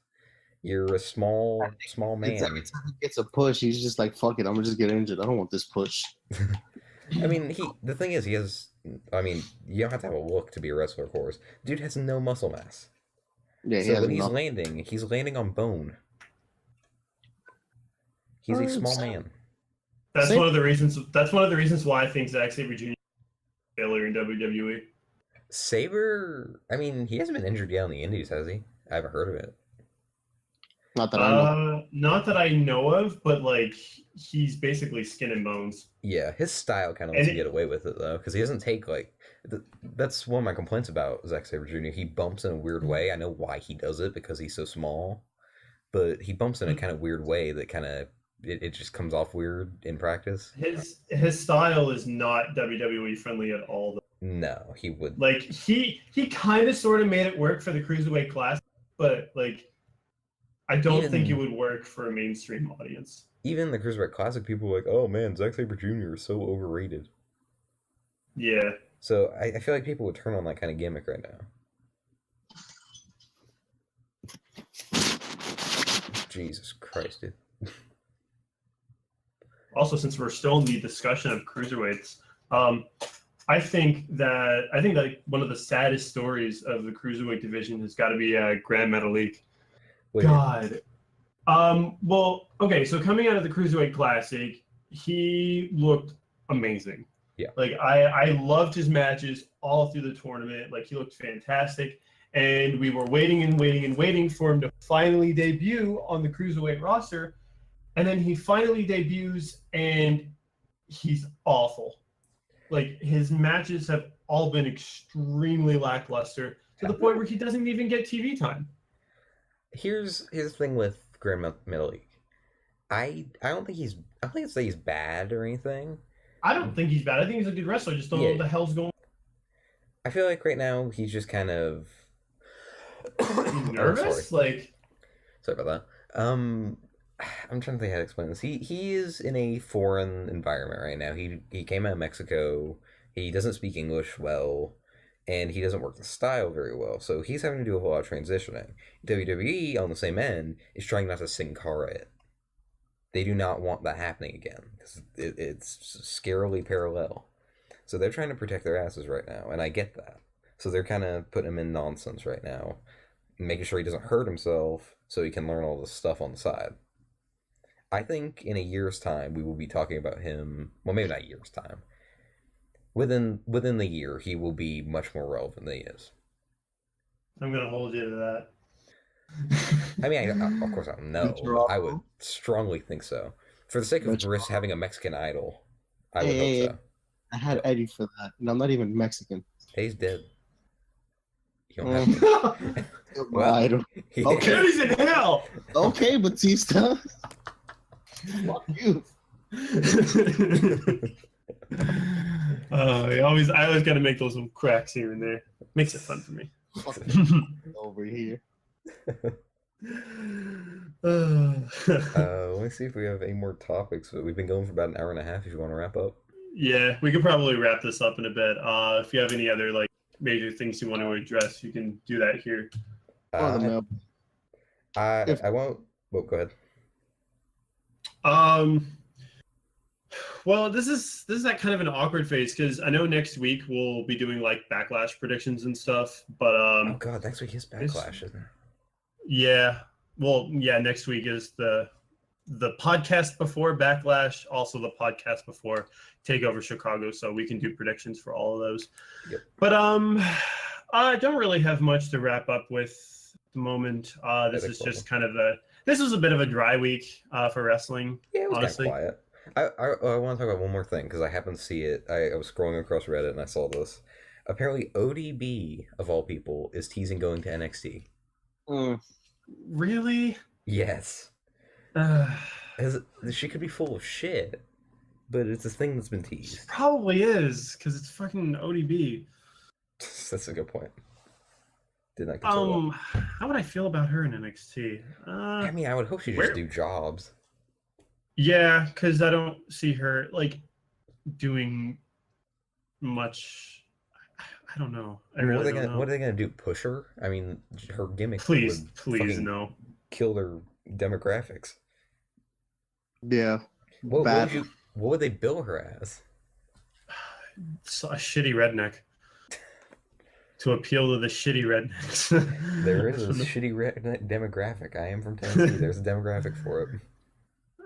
You're a small man. Every time he gets a push, he's just like, fuck it, I'm gonna just get injured. I don't want this push. I mean, the thing is, you don't have to have a look to be a wrestler, of course. Dude has no muscle mass. Yeah, he So has when enough. he's landing on bone. He's a small Same. man. That's Same. one of the reasons. That's one of the reasons why I think Zack Sabre Jr. is a failure in WWE. Saber, I mean, he hasn't been injured yet in the Indies, has he? I haven't heard of it. Not that I know. Not that I know of, but like he's basically skin and bones. Yeah, his style kind of And lets him get away with it though, because he doesn't take like. That's one of my complaints about Zack Sabre Jr. He bumps in a weird way. I know why he does it because he's so small, but he bumps in a kind of weird way that kind of it just comes off weird in practice. His style is not WWE friendly at all. Though. No, he would. Like he kind of sort of made it work for the Cruiserweight Classic, but like I don't think it would work for a mainstream audience. Even the Cruiserweight Classic, people were like, "Oh man, Zack Sabre Jr. is so overrated." Yeah. So I feel like people would turn on that kind of gimmick right now. Jesus Christ, dude. Also, since we're still in the discussion of cruiserweights, I think that one of the saddest stories of the cruiserweight division has got to be Grand Metalik. God. Well, okay. So coming out of the Cruiserweight Classic, he looked amazing. Yeah. Like I loved his matches all through the tournament. Like he looked fantastic, and we were waiting and waiting and waiting for him to finally debut on the Cruiserweight roster, and then he finally debuts, and he's awful. Like his matches have all been extremely lackluster to the point where he doesn't even get TV time. Here's the thing with Grand Metalik. I don't think he's bad or anything. I don't think he's bad. I think he's a good wrestler. I just don't know what the hell's going on. I feel like right now he's just kind of nervous. Sorry about that. I'm trying to think how to explain this. He is in a foreign environment right now. He came out of Mexico. He doesn't speak English well, and he doesn't work the style very well. So he's having to do a whole lot of transitioning. WWE, on the same end, is trying not to Sin Cara it. They do not want that happening again because it's scarily parallel. So they're trying to protect their asses right now, and I get that. So they're kind of putting him in nonsense right now, making sure he doesn't hurt himself so he can learn all this stuff on the side. I think in a year's time we will be talking about him. Well, maybe not a year's time. Within the year, he will be much more relevant than he is. I'm gonna hold you to that. I mean, of course I don't know. But I would strongly think so. For the sake of Bhris having a Mexican idol, I would hope so. I had Eddie for that, and I'm not even Mexican. He's dead. You don't have to. Well, I don't. Okay, he's in hell. Okay, Batista. Fuck you. I always got to make those little cracks here and there. Makes it fun for me. Over here. Let me see if we have any more topics. We've been going for about an hour and a half. If you want to wrap up. Yeah, we could probably wrap this up in a bit. If you have any other like major things you want to address, you can do that here. I won't. Well, go ahead. Well, this is that kind of an awkward phase because I know next week we'll be doing like backlash predictions and stuff, but oh god, next week is backlash, isn't it? Yeah. Well, yeah, next week is the podcast before Backlash, also the podcast before TakeOver Chicago, so we can do predictions for all of those. Yep. But I don't really have much to wrap up with at the moment. This is just kind of this was a bit of a dry week for wrestling. Yeah, it was honestly. kind of quiet. I want to talk about one more thing because I happened to see it. I was scrolling across Reddit and I saw this. Apparently, ODB of all people is teasing going to NXT. Really? Yes. She could be full of shit, but it's a thing that's been teased. She probably is because it's fucking ODB. That's a good point. Did not consider that. How would I feel about her in NXT? I mean, I would hope she just do jobs. Yeah, because I don't see her like doing much. I don't know. What are they gonna do? Push her? I mean, her gimmick. Please no. Kill their demographics. Yeah. What would they bill her as? A shitty redneck. to appeal to the shitty rednecks. There is a shitty demographic. I am from Tennessee. There's a demographic for it.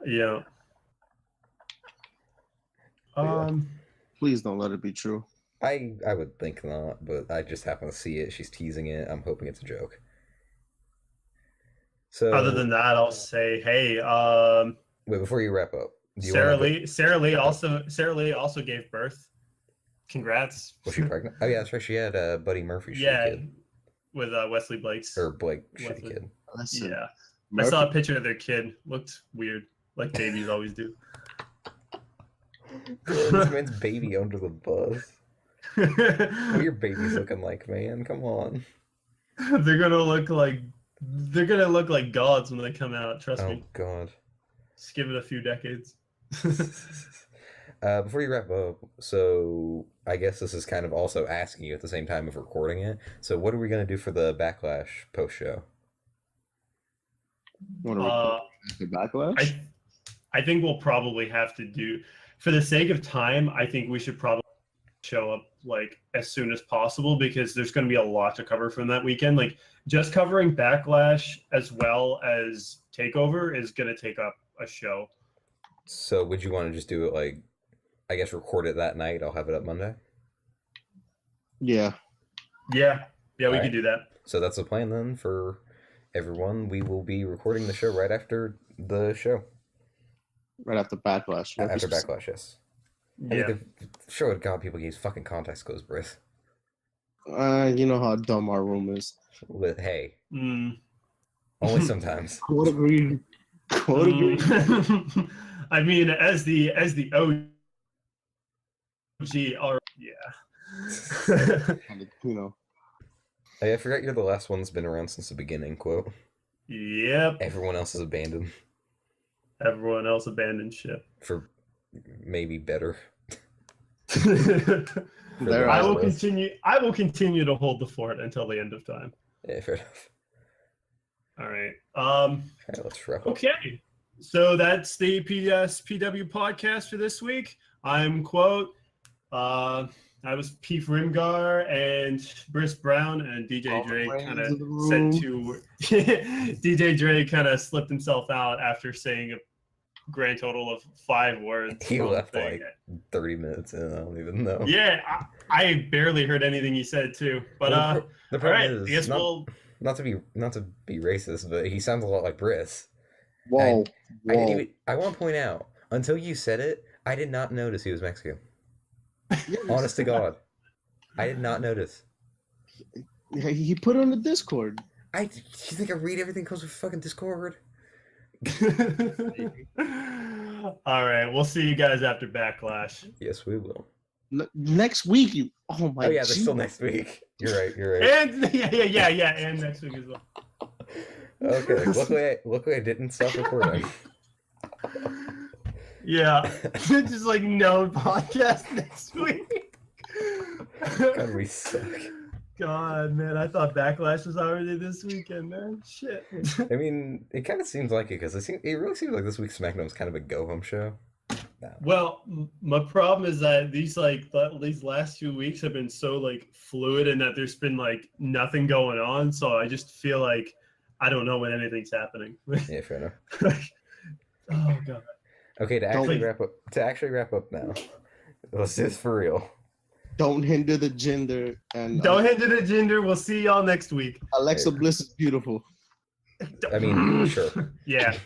Yeah. Please don't let it be true. I would think not, but I just happen to see it. She's teasing it. I'm hoping it's a joke. So Other than that, I'll say, hey, wait, before you wrap up, Sarah Lee also gave birth. Congrats. Was she pregnant? Oh yeah, that's right. She had Buddy Murphy kid. With Wesley Blake's or Blake shitty kid. Listen, Yeah. Murphy, I saw a picture of their kid. Looked weird, like babies always do. This man's baby under the bus. What are your babies looking like, man? Come on. They're gonna look like gods when they come out. Trust me. Oh God. Just give it a few decades. Before you wrap up, so I guess this is kind of also asking you at the same time of recording it. So what are we gonna do for the Backlash post show? the backlash. I think we'll probably have to do, for the sake of time, I think we should probably show up like as soon as possible, because there's going to be a lot to cover from that weekend. Like just covering Backlash as well as Takeover is going to take up a show. So would you want to just do it like, I guess record it that night? I'll have it up Monday. Yeah. Yeah, we right. could do that. So that's the plan then for everyone. We will be recording the show right after the show. Right after Backlash. After Backlash, yes. Yeah. I mean, the show had God, people use fucking context clues, Bhris. You know how dumb our room is. Hey, Mm. only sometimes. Quote agreed. Quote agreed. I mean, as the OG, yeah. You know. Hey, I forgot you're the last one that's been around since the beginning, quote. Yep. Everyone else is abandoned. Everyone else abandoned ship. For maybe better. I will continue to hold the fort until the end of time. Yeah, fair enough. All right. Okay, let's wrap up. Okay. So that's the PW podcast for this week. I'm quote. I was Peef Rimgar and Bhris Brown, and DJDrake kind of said to DJDrake kind of slipped himself out after saying a grand total of 5 words. He left like 30 minutes in. I don't even know. Yeah, I barely heard anything he said too. But the problem right, is, I guess not to be racist, but he sounds a lot like Bhris. Whoa. I want to point out, until you said it, I did not notice he was Mexican. Honest to God, I did not notice. He put it on the Discord. You think I read everything because of fucking Discord? All right, we'll see you guys after Backlash. Yes, we will. Next week, you. Oh my. Oh yeah, there's still next week. You're right. And yeah, and next week as well. Okay, luckily I didn't stop recording. Yeah, just like no podcast next week. God, we suck. God, man, I thought Backlash was already this weekend, man. Shit. I mean, it kind of seems like it, because it really seems like this week's SmackDown was kind of a go-home show. No. Well, my problem is that these last 2 weeks have been so like fluid, and that there's been like nothing going on. So I just feel like I don't know when anything's happening. Yeah, fair enough. Oh God. Okay, to actually wrap up now. Let's do this for real. Don't hinder the gender and don't hinder the gender. We'll see y'all next week. Alexa Bliss is beautiful. I mean, sure. Yeah.